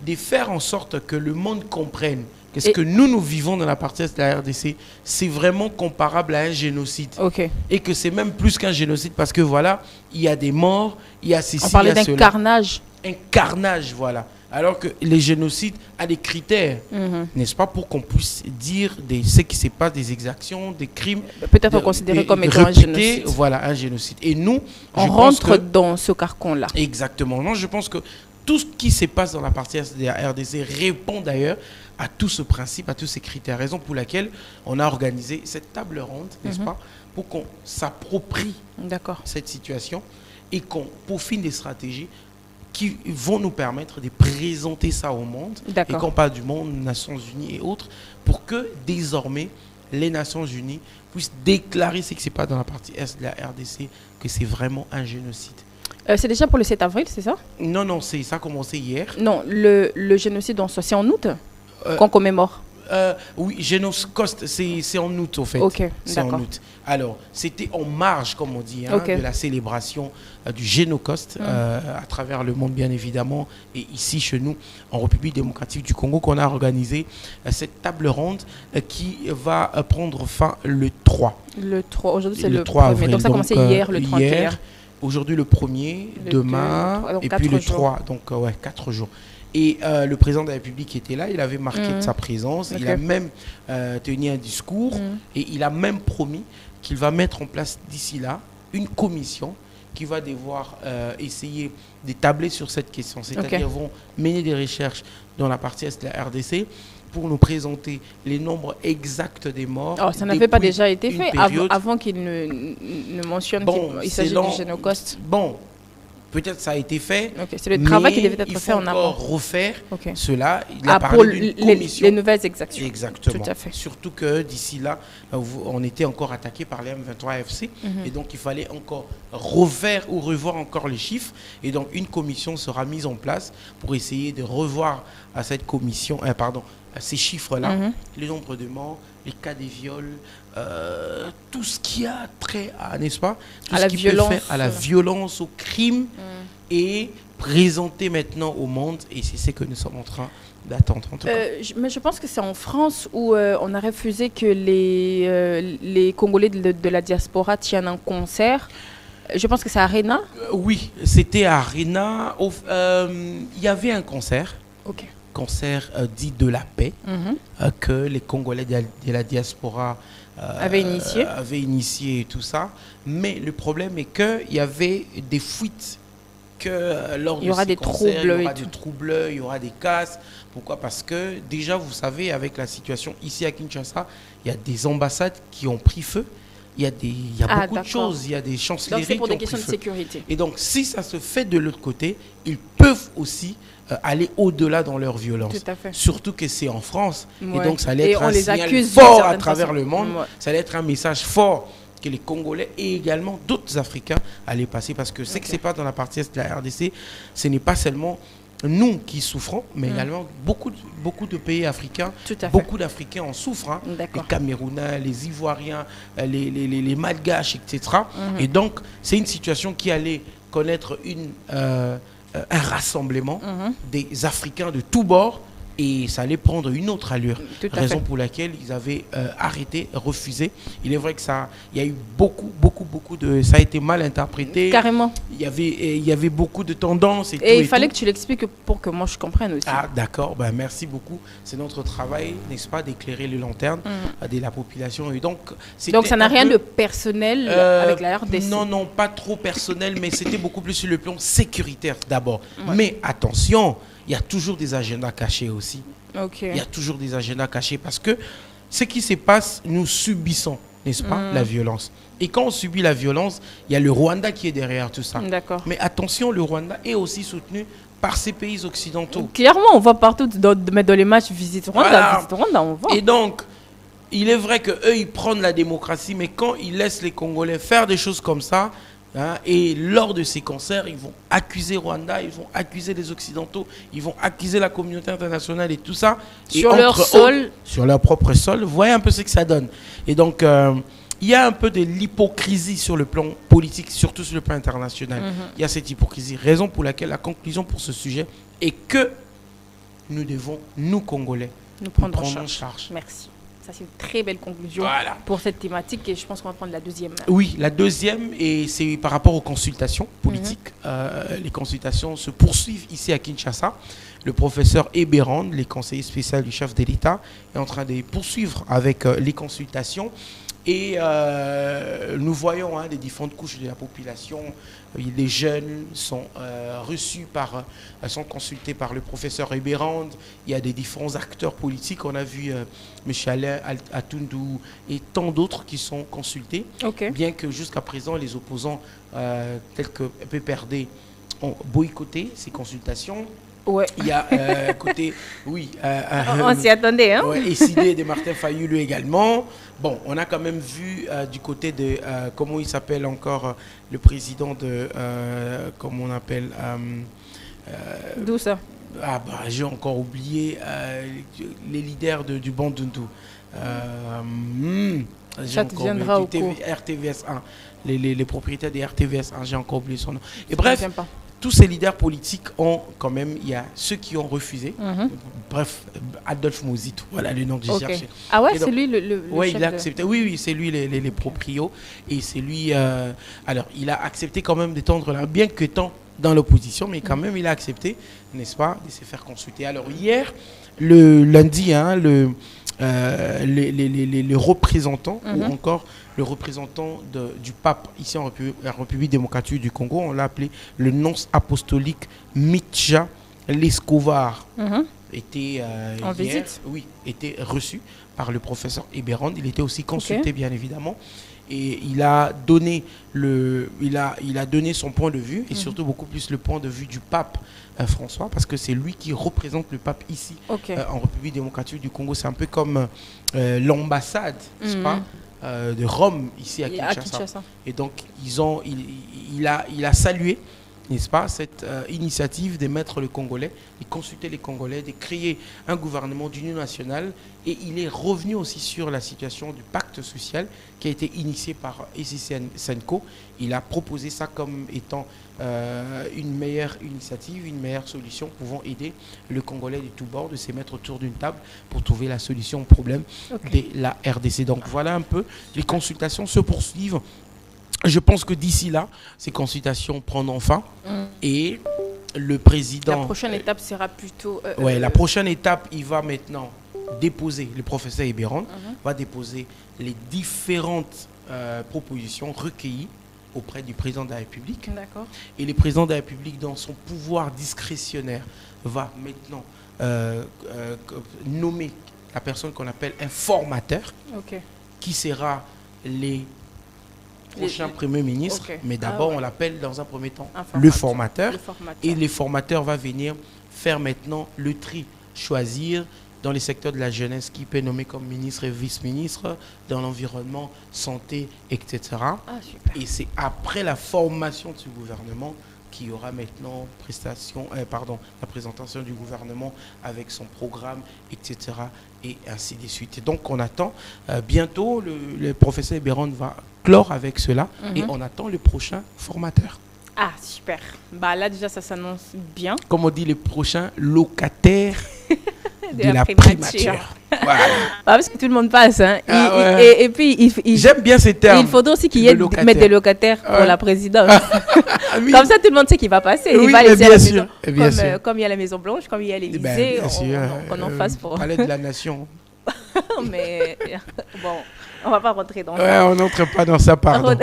de faire en sorte que le monde comprenne que ce que nous vivons dans la partie est de la RDC, c'est vraiment comparable à un génocide. Et que c'est même plus qu'un génocide parce que voilà, il y a des morts, il y a ceci, on parlait d'un carnage. Un carnage, voilà. Alors que les génocides ont des critères, n'est-ce pas, pour qu'on puisse dire ce qui se passe, des exactions, des crimes. Peut-être considéré comme étant un génocide. Voilà, un génocide. Et nous, on rentre dans ce carcan-là. Exactement. Non, je pense que tout ce qui se passe dans la partie de la RDC répond d'ailleurs à tout ce principe, à tous ces critères. Raison pour laquelle on a organisé cette table ronde, n'est-ce pas, pour qu'on s'approprie cette situation et qu'on peaufine des stratégies qui vont nous permettre de présenter ça au monde, et quand on parle du monde, Nations Unies et autres, pour que désormais les Nations Unies puissent déclarer ce qui se passe dans la partie est de la RDC, que c'est vraiment un génocide. C'est déjà pour le 7 avril, c'est ça? Non, ça a commencé hier. Non, le génocide, c'est en août qu'on commémore. Oui, Génocost, c'est en août, au fait. C'est en août. Alors, c'était en marge, comme on dit, de la célébration du Génocost à travers le monde, bien évidemment, et ici, chez nous, en République démocratique du Congo, qu'on a organisé cette table ronde qui va prendre fin le 3. Le 3, aujourd'hui, c'est le 3 1er. avril. Donc, ça a commencé hier, le 3 hier. Aujourd'hui, le 1er, demain, et puis le 3, donc 4 jours. Et le président de la République était là, il avait marqué de sa présence, il a même tenu un discours et il a même promis qu'il va mettre en place d'ici là une commission qui va devoir essayer de tabler sur cette question. C'est-à-dire vont mener des recherches dans la partie est de la RDC pour nous présenter les nombres exacts des morts. Oh, ça n'avait pas déjà été fait avant qu'il ne mentionne qu'il s'agit du Génocost. Bon, peut-être ça a été fait. C'est le travail qui devait être fait en amont. Il faut refaire cela. Il a parlé d'une commission. Les nouvelles exactions. Exactement. Tout à fait. Surtout que d'ici là, on était encore attaqué par les M23 FC. Et donc, il fallait encore revoir encore les chiffres. Et donc, une commission sera mise en place pour essayer de revoir à cette commission, ces chiffres-là, les nombres de morts, les cas de viols, tout ce qui a trait à, n'est-ce pas, tout à ce la qui violence, peut faire à la violence, au crime, et présenter maintenant au monde. Et c'est ce que nous sommes en train d'attendre. En tout cas. Mais je pense que c'est en France où on a refusé que les Congolais de la diaspora tiennent un concert. Je pense que c'est Arena. Oui, c'était à Arena. Il y avait un concert. concert dit de la paix que les Congolais de la diaspora avaient initié et tout ça. Mais le problème est qu'il y avait des fuites, que lors de ces concerts, il y aura des troubles, il y aura des casses. Pourquoi? Parce que déjà, vous savez, avec la situation ici à Kinshasa, il y a des ambassades qui ont pris feu. Il y a beaucoup de choses, il y a des chancelleries. Donc c'est pour des questions de sécurité. Et donc, si ça se fait de l'autre côté, ils peuvent aussi aller au-delà dans leur violence. Tout à fait. Surtout que c'est en France. Ouais. Et donc, ça allait être un signal fort à travers le monde. Ouais. Ça allait être un message fort que les Congolais et également d'autres Africains allaient passer. Parce que c'est que ce n'est pas dans la partie est de la RDC, ce n'est pas seulement nous qui souffrons, mais également beaucoup de pays africains, beaucoup d'Africains en souffrent, hein, les Camerounais, les Ivoiriens, les Malgaches, etc. Et donc, c'est une situation qui allait connaître un rassemblement des Africains de tous bords, et ça allait prendre une autre allure. Raison pour laquelle ils avaient arrêté, refusé. Il est vrai que il y a eu beaucoup de... Ça a été mal interprété. Carrément. Il y avait beaucoup de tendances. Et il fallait que tu l'expliques pour que moi je comprenne aussi. Ah d'accord, ben, merci beaucoup. C'est notre travail, n'est-ce pas, d'éclairer les lanternes de la population. Et donc ça n'a rien de personnel avec la RDC? Non, pas trop personnel, mais c'était beaucoup plus sur le plan sécuritaire d'abord. Mais attention, il y a toujours des agendas cachés aussi. Il y a toujours des agendas cachés parce que ce qui se passe, nous subissons, n'est-ce pas, la violence. Et quand on subit la violence, il y a le Rwanda qui est derrière tout ça. Mais attention, le Rwanda est aussi soutenu par ces pays occidentaux. Clairement, on voit partout, dans les matchs Visite Rwanda, on voit. Et donc, il est vrai qu'eux, ils prennent la démocratie, mais quand ils laissent les Congolais faire des choses comme ça, et lors de ces concerts, ils vont accuser Rwanda, ils vont accuser les Occidentaux, ils vont accuser la communauté internationale et tout ça. Sur leur sol. Sur leur propre sol. Vous voyez un peu ce que ça donne. Et donc, il y a un peu de l'hypocrisie sur le plan politique, surtout sur le plan international. Il y a cette hypocrisie. Raison pour laquelle la conclusion pour ce sujet est que nous devons, nous Congolais, nous prendre en charge. Merci. Ça, c'est une très belle conclusion pour cette thématique et je pense qu'on va prendre la deuxième. Oui, la deuxième, et c'est par rapport aux consultations politiques. Les consultations se poursuivent ici à Kinshasa. Le professeur Eberand, les conseillers spéciaux du chef de l'État, est en train de poursuivre avec les consultations. Et nous voyons les différentes couches de la population. Les jeunes sont sont consultés par le professeur Eberand. Il y a des différents acteurs politiques. On a vu M. Alain Atundou et tant d'autres qui sont consultés. Bien que jusqu'à présent, les opposants tels que PPRD ont boycotté ces consultations. Il y a côté, on s'y attendait, hein. Et Sidé de Martin Fayulu également. Bon, on a quand même vu du côté de, comment il s'appelle encore, le président de, comment on appelle d'où ça? J'ai encore oublié les leaders du Bandundu. Ça te viendra au cours. RTVS1, les propriétaires des RTVS1, j'ai encore oublié son nom. Et bref, tous ces leaders politiques ont quand même, il y a ceux qui ont refusé. Bref, Adolphe Mouzit, voilà le nom que j'ai cherché. Ah ouais, c'est lui le oui, chef il a accepté. Oui, c'est lui les proprios. Et c'est lui. Alors, il a accepté quand même d'étendre là, bien que tant dans l'opposition, mais quand même, il a accepté, n'est-ce pas, de se faire consulter. Alors, hier, le lundi, les représentants, ou encore le représentant du pape ici en République démocratique du Congo, on l'a appelé le nonce apostolique Mitja Lescovar, était en visite. Était reçu par le professeur Eberand. Il était aussi consulté, bien évidemment. Et il a donné son point de vue, et surtout beaucoup plus le point de vue du pape François, parce que c'est lui qui représente le pape ici en République démocratique du Congo. C'est un peu comme l'ambassade, n'est-ce pas, de Rome ici à Kinshasa. Et donc il a salué, n'est-ce pas, cette initiative de mettre le Congolais, de consulter les Congolais, de créer un gouvernement d'union nationale. Et il est revenu aussi sur la situation du pacte social qui a été initié par Essi Senko. Il a proposé ça comme étant une meilleure initiative, une meilleure solution pouvant aider le Congolais de tous bords de se mettre autour d'une table pour trouver la solution au problème de la RDC. Donc voilà un peu, les consultations se poursuivent. Je pense que d'ici là, ces consultations prendront fin et le président... La prochaine étape sera plutôt... la prochaine étape, il va maintenant déposer, le professeur Ebéron va déposer les différentes propositions recueillies auprès du président de la République. D'accord. Et le président de la République, dans son pouvoir discrétionnaire, va maintenant nommer la personne qu'on appelle un formateur, qui sera les prochains premiers ministres. Mais d'abord, on l'appelle dans un premier temps le formateur. Et le formateur va venir faire maintenant le tri, choisir dans les secteurs de la jeunesse qui peut nommer comme ministre et vice-ministre, dans l'environnement, santé, etc. Et c'est après la formation de ce gouvernement qu'il y aura maintenant la présentation du gouvernement avec son programme, etc. et ainsi de suite. Et donc on attend bientôt, le professeur Ebéron va clore avec cela et on attend le prochain formateur. Ah, super. Bah là déjà ça s'annonce bien. Comme on dit, le prochain locataire de la primature. Voilà. Parce que tout le monde passe. Hein. Et puis, j'aime bien ces termes. Il faudra aussi qu'il y ait des locataires pour la présidence. Comme ça, tout le monde sait qu'il va passer. Il va laisser comme il y a la Maison Blanche, comme il y a l'Élysée, on en fasse pour... Palais de la Nation. Mais bon, on va pas rentrer dans ça. On n'entre pas dans ça, pardon.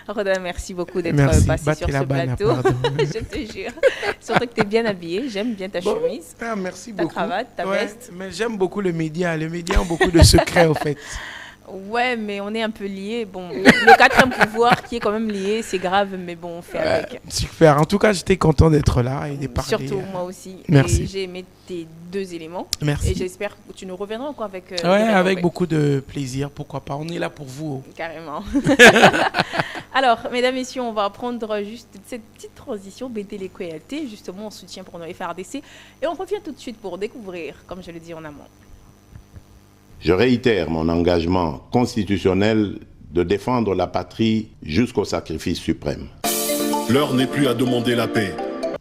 Rodin, merci beaucoup d'être passé sur ce plateau. Je te jure. Surtout que tu es bien habillé. J'aime bien ta chemise. Merci beaucoup. Ta cravate, ta veste. Mais j'aime beaucoup les médias. Les médias ont beaucoup de secrets, en fait. Ouais, mais on est un peu liés. Bon, le quatrième pouvoir qui est quand même lié, c'est grave, mais bon, on fait avec. Super. En tout cas, j'étais content d'être là et de parler. Surtout, moi aussi. Merci. Et j'ai aimé tes 2 éléments. Merci. Et j'espère que tu nous reviendras encore avec... avec beaucoup de plaisir. Pourquoi pas. On est là pour vous. Carrément. Alors, mesdames, messieurs, on va prendre juste cette petite transition, Bédélé Kouyaté, justement en soutien pour nos FRDC. Et on revient tout de suite pour découvrir, comme je l'ai dit en amont. Je réitère mon engagement constitutionnel de défendre la patrie jusqu'au sacrifice suprême. L'heure n'est plus à demander la paix.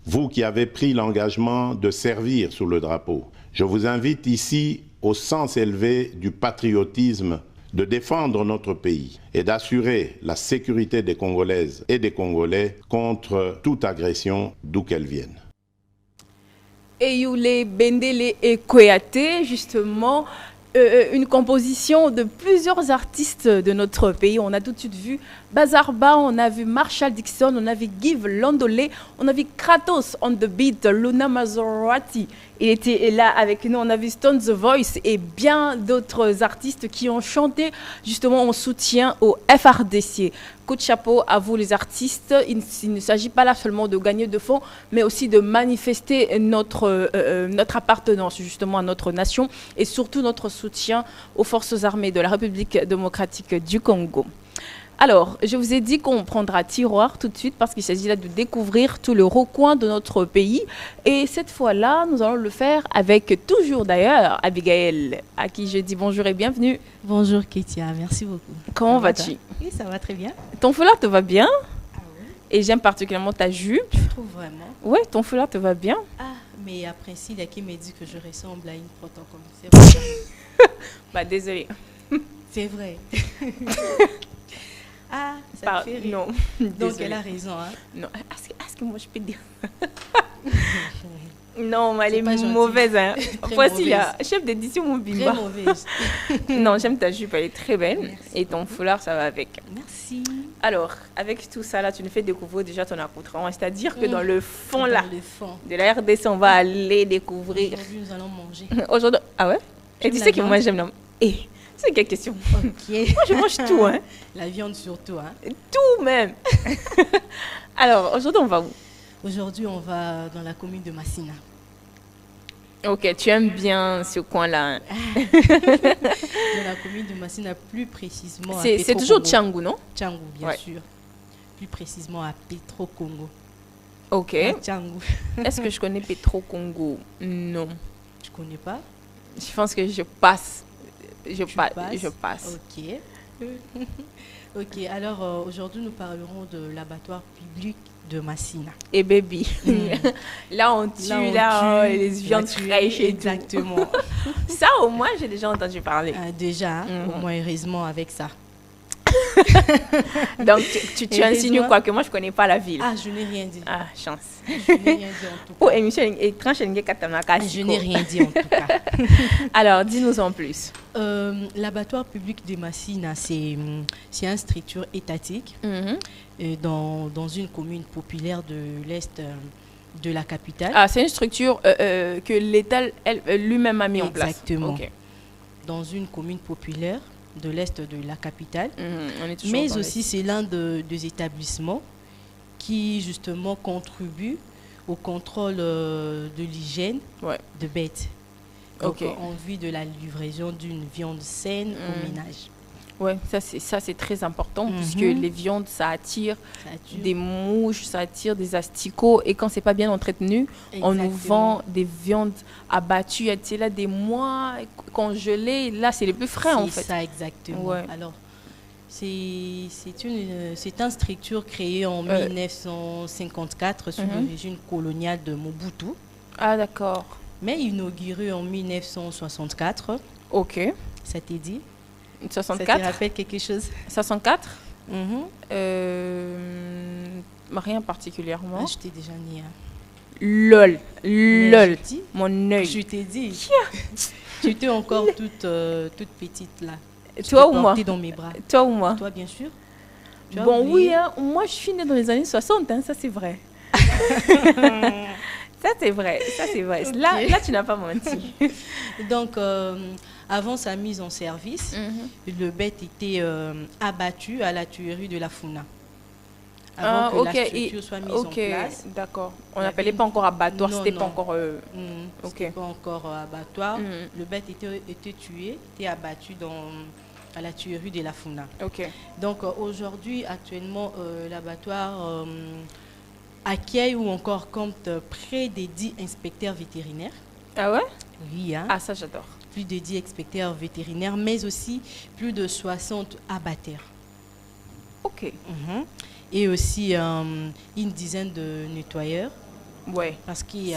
Vous qui avez pris l'engagement de servir sous le drapeau, je vous invite ici au sens élevé du patriotisme de défendre notre pays et d'assurer la sécurité des Congolaises et des Congolais contre toute agression d'où qu'elle vienne. Eyoulé Bendélé et Kouyaté, justement, une composition de plusieurs artistes de notre pays. On a tout de suite vu Bazarba, on a vu Marshall Dixon, on a vu Give Landolé, on a vu Kratos on the beat, Luna Maserati. Il était là avec nous, on a vu Stone The Voice et bien d'autres artistes qui ont chanté justement en soutien au FRDC. Coup de chapeau à vous les artistes. Il ne s'agit pas là seulement de gagner de fonds, mais aussi de manifester notre appartenance justement à notre nation et surtout notre soutien aux forces armées de la République démocratique du Congo. Alors, je vous ai dit qu'on prendra tiroir tout de suite parce qu'il s'agit là de découvrir tout le recoin de notre pays. Et cette fois-là, nous allons le faire avec toujours d'ailleurs Abigail, à qui je dis bonjour et bienvenue. Bonjour Kétia, merci beaucoup. Comment vas-tu? Oui, ça va très bien. Ton foulard te va bien? Ah oui. Et j'aime particulièrement ta jupe. Je trouve vraiment. Oui, ton foulard te va bien. Ah, mais après, il y a qui me dit que je ressemble à une protocole. C'est vrai. Bah, désolée. C'est vrai. Ah, ça te fait rire. Non. Donc, Désolée. elle a raison. Hein? Non, est-ce que moi je peux dire non, mais elle est pas gentil. mauvaise. Hein. Voici, mauvaise. Chef d'édition, mon Très bimba. mauvaise. Non, j'aime ta jupe, elle est très belle. Merci. Et ton foulard, ça va avec. Merci. Alors, avec tout ça, là, tu nous fais découvrir déjà ton accoutrement. C'est-à-dire que dans le fond, là, Dans le fond. de la RDC, on va aller découvrir. Aujourd'hui, nous allons manger. Aujourd'hui, ah ouais? Et tu J'aime sais la que moi, viande. j'aime la... Eh, c'est quelle question? Ok. Moi, je mange tout, hein. La viande surtout. Hein. Tout même. Alors, aujourd'hui, on va où? Aujourd'hui, on va dans la commune de Massina. Ok, tu aimes bien ce coin-là. Hein. Dans la commune de Massina, plus précisément à C'est Petro toujours Congo. Tchangou, non? Tchangou, bien Ouais. sûr. Plus précisément à Petro Congo. Ok. À Tchangou. Est-ce que je connais Petro Congo? Non. Je connais pas. Je pense que je passe. Je Tu passe. Ok. Ok, alors aujourd'hui nous parlerons de l'abattoir public de Massina. Et baby. Là, on tue, là, tue, les viandes fraîches et tout. exactement. Ça, au moins, j'ai déjà entendu parler. Déjà, Mhm. au moins heureusement avec ça. Donc, tu insinues quoi? Que moi, je ne connais pas la ville. Ah, je n'ai rien dit. Ah, chance. Je n'ai rien dit en tout cas. Oh, émission, je n'ai rien dit en tout cas. Alors, dis-nous en plus. L'abattoir public de Massina, c'est une structure étatique dans une commune populaire de l'Est de la capitale. Ah, c'est une structure que l'État lui-même a mis en place. Exactement. Okay. Dans une commune populaire de l'Est de la capitale. On est mais aussi, c'est l'un des établissements qui, justement, contribue au contrôle de l'hygiène de bêtes. Donc, en vue de la livraison d'une viande saine au ménage. Oui, ça c'est très important puisque les viandes, ça attire des mouches, ça attire des asticots. Et quand c'est pas bien entretenu, on nous vend des viandes abattues, là, des mois congelées. Là, c'est les plus frais en fait. C'est ça, exactement. Ouais. Alors, c'est une structure créée en 1954 sous le régime colonial de Mobutu. Ah, d'accord. Mais inaugurée en 1964. Ok. Ça t'est dit? 64. Ça te rappelle quelque chose? 64 rien particulièrement. Ah, je t'ai déjà dit. Lol. Mon œil. Je t'ai dit. Tu étais encore toute petite là. Toi ou moi? Dans mes bras. Toi ou moi? Toi, bien sûr. Bon, oui, hein, moi je suis née dans les années 60, hein, ça c'est vrai. Ça c'est vrai. Okay. Là, tu n'as pas menti. Donc, avant sa mise en service, le bête était abattu à la tuerie de la Funa. Avant que la structure soit mise en place. D'accord. On n'appelait pas encore abattoir, c'était pas encore... C'était pas encore abattoir. Le bête était tué, était abattu à la tuerie de la Funa. Donc, aujourd'hui, actuellement, l'abattoir... accueille ou encore compte près des 10 inspecteurs vétérinaires. Ah ouais? Oui. Hein? Ah, ça j'adore. Plus de 10 inspecteurs vétérinaires, mais aussi plus de 60 abatteurs. Ok. Et aussi une dizaine de nettoyeurs. Ouais. Parce qu'il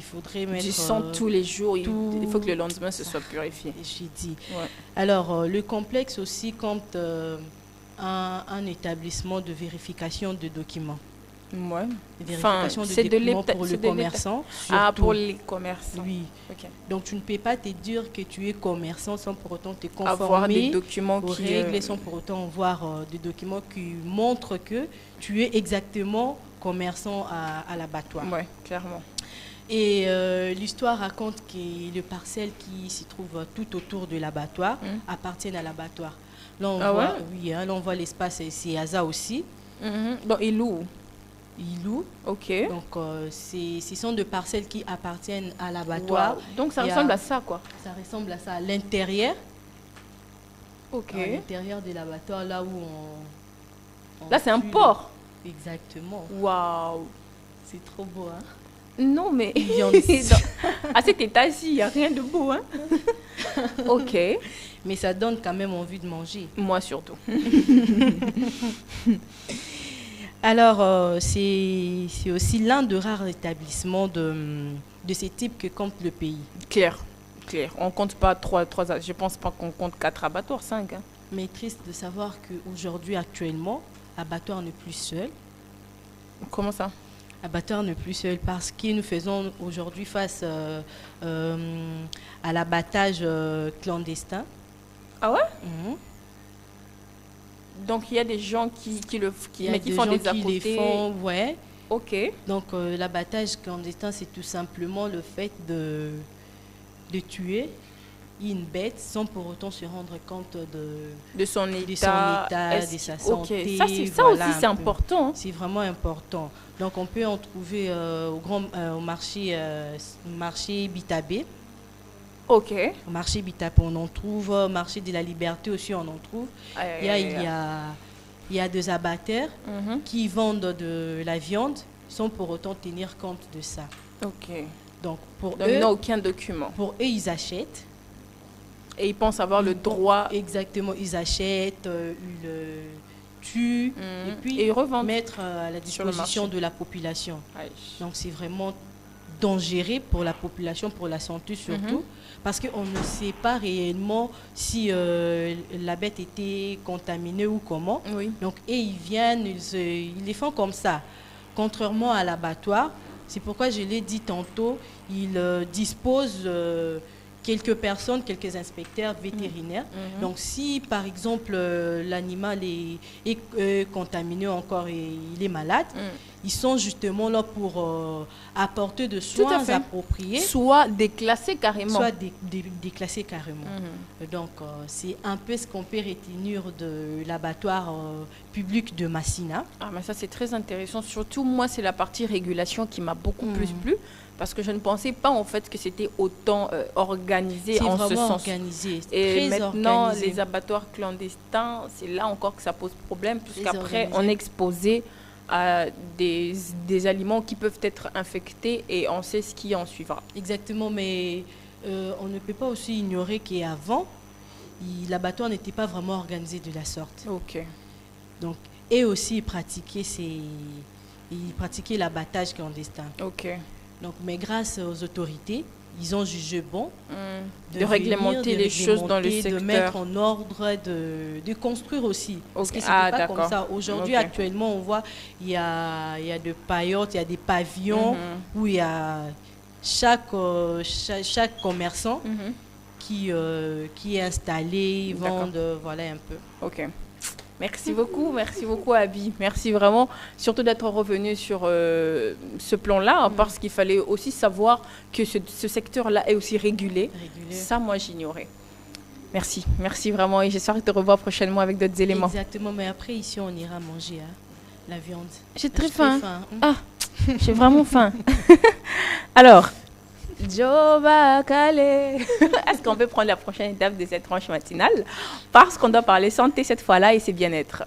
faudrait mettre... Du sang tous les jours, il faut que le lendemain ce soit purifié. J'ai dit. Ouais. Alors, le complexe aussi compte un établissement de vérification de documents. Ouais. Vérification de documents pour le commerçant. Ah, pour les commerçants. Oui. Okay. Donc, tu ne peux pas te dire que tu es commerçant sans pour autant te conformer avoir des documents aux règles, sans pour autant avoir des documents qui montrent que tu es exactement commerçant à l'abattoir. Oui, clairement. Et l'histoire raconte que les parcelles qui s'y trouvent tout autour de l'abattoir appartiennent à l'abattoir. Là, on voit, oui, hein, là, on voit l'espace, c'est Aza aussi. Donc, il loue. Il loue. Ok. Donc, ce sont des parcelles qui appartiennent à l'abattoir. Wow. Donc, ça ressemble à ça, quoi. Ça ressemble à ça. À l'intérieur. Ok. À l'intérieur de l'abattoir, là où on là, c'est un port. Exactement. Waouh. C'est trop beau, hein? Non, mais... à cet état-ci, il n'y a rien de beau, hein? Ok. Mais ça donne quand même envie de manger. Moi, surtout. Alors, c'est aussi l'un des rares établissements de ce type que compte le pays. Clair. On ne compte pas 3 je pense pas qu'on compte 4 abattoirs, 5. Hein. Mais triste de savoir qu'aujourd'hui, actuellement, abattoir n'est plus seul. Comment ça? Abattoir n'est plus seul parce que nous faisons aujourd'hui face à l'abattage clandestin. Ah ouais? Donc, il y a des gens qui font des à-côtés. Ouais. Ok. Donc, l'abattage clandestin, c'est tout simplement le fait de tuer une bête sans pour autant se rendre compte de son état, de sa santé. Okay. Ça aussi, c'est important. Hein. C'est vraiment important. Donc, on peut en trouver au marché Bitabé. Ok. Au marché Bitabé, on en trouve. Au marché de la Liberté aussi, on en trouve. Il y a des abatteurs qui vendent de la viande sans pour autant tenir compte de ça. Ok. Donc, ils n'ont aucun document. Pour eux, ils achètent. Et ils pensent avoir le droit. Exactement. Ils achètent, ils le tuent et puis ils revendent. Mettre à la disposition de la population. Aïe. Donc, c'est vraiment dangereux pour la population, pour la santé surtout, parce qu'on ne sait pas réellement si la bête était contaminée ou comment. Donc, et ils viennent, ils les font comme ça. Contrairement à l'abattoir, c'est pourquoi je l'ai dit tantôt, ils disposent quelques personnes, quelques inspecteurs vétérinaires. Donc, si par exemple l'animal est contaminé encore et il est malade, ils sont justement là pour apporter de soins appropriés. Soit déclassés carrément. Soit déclassés carrément. Donc, c'est un peu ce qu'on peut retenir de l'abattoir public de Massina. Ah, mais ça, c'est très intéressant. Surtout, moi, c'est la partie régulation qui m'a beaucoup plus plu. Parce que je ne pensais pas en fait que c'était autant organisé en ce sens. Organisé. Et très maintenant, organisé. les abattoirs clandestins, c'est là encore que ça pose problème, puisqu'après, on est exposé à des aliments qui peuvent être infectés et on sait ce qui en suivra. Exactement, mais on ne peut pas aussi ignorer qu'avant, l'abattoir n'était pas vraiment organisé de la sorte. Ok. Donc, et aussi, ils pratiquaient l'abattage clandestin. Ok. Donc, mais grâce aux autorités, ils ont jugé bon de réglementer les choses dans le secteur. De mettre en ordre, de construire aussi. Parce que ce n'est pas comme ça. Aujourd'hui, actuellement, on voit il y a des paillotes, il y a des pavillons où il y a chaque commerçant qui est installé, vendent, voilà un peu. Ok. Merci beaucoup Abby. Merci vraiment, surtout d'être revenu sur ce plan-là, parce qu'il fallait aussi savoir que ce secteur-là est aussi régulé. Ça, moi, j'ignorais. Merci vraiment, et j'espère te revoir prochainement avec d'autres éléments. Exactement, mais après, ici, on ira manger la viande. J'ai très faim. Ah, j'ai vraiment faim. Alors, Jova Kale. Est-ce qu'on peut prendre la prochaine étape de cette tranche matinale? Parce qu'on doit parler santé cette fois-là et c'est bien-être.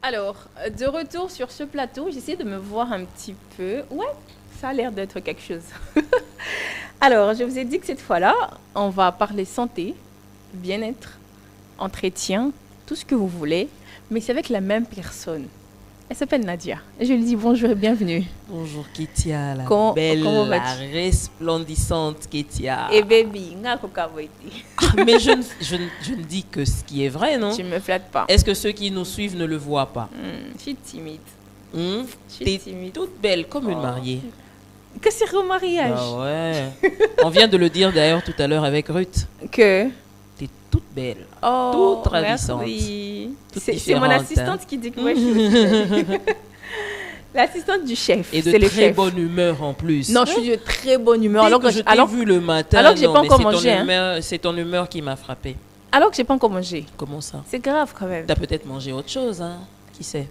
Alors, de retour sur ce plateau, j'essaie de me voir un petit peu. Ouais, ça a l'air d'être quelque chose. Alors, je vous ai dit que cette fois-là, on va parler santé, bien-être, entretien, tout ce que vous voulez, mais c'est avec la même personne. Elle s'appelle Nadia. Je lui dis bonjour et bienvenue. Bonjour Ketia, la comment resplendissante Ketia. Et baby, mais je ne dis que ce qui est vrai, non? Tu ne me flattes pas. Est-ce que ceux qui nous suivent ne le voient pas? Je suis timide. T'es timide. Toute belle comme une mariée. Que c'est au mariage? Ah ouais. On vient de le dire d'ailleurs tout à l'heure avec Ruth. Que t'es toute belle, toute ravissante. C'est mon assistante qui dit que moi je suis aussi belle. L'assistante du chef. Et de très bonne humeur en plus. Non, je suis de très bonne humeur. Alors que je t'ai vu le matin. Alors que j'ai pas encore mangé. C'est ton humeur qui m'a frappée. Alors que j'ai pas encore mangé. Comment ça? C'est grave quand même. T'as peut-être mangé autre chose, hein? Qui sait?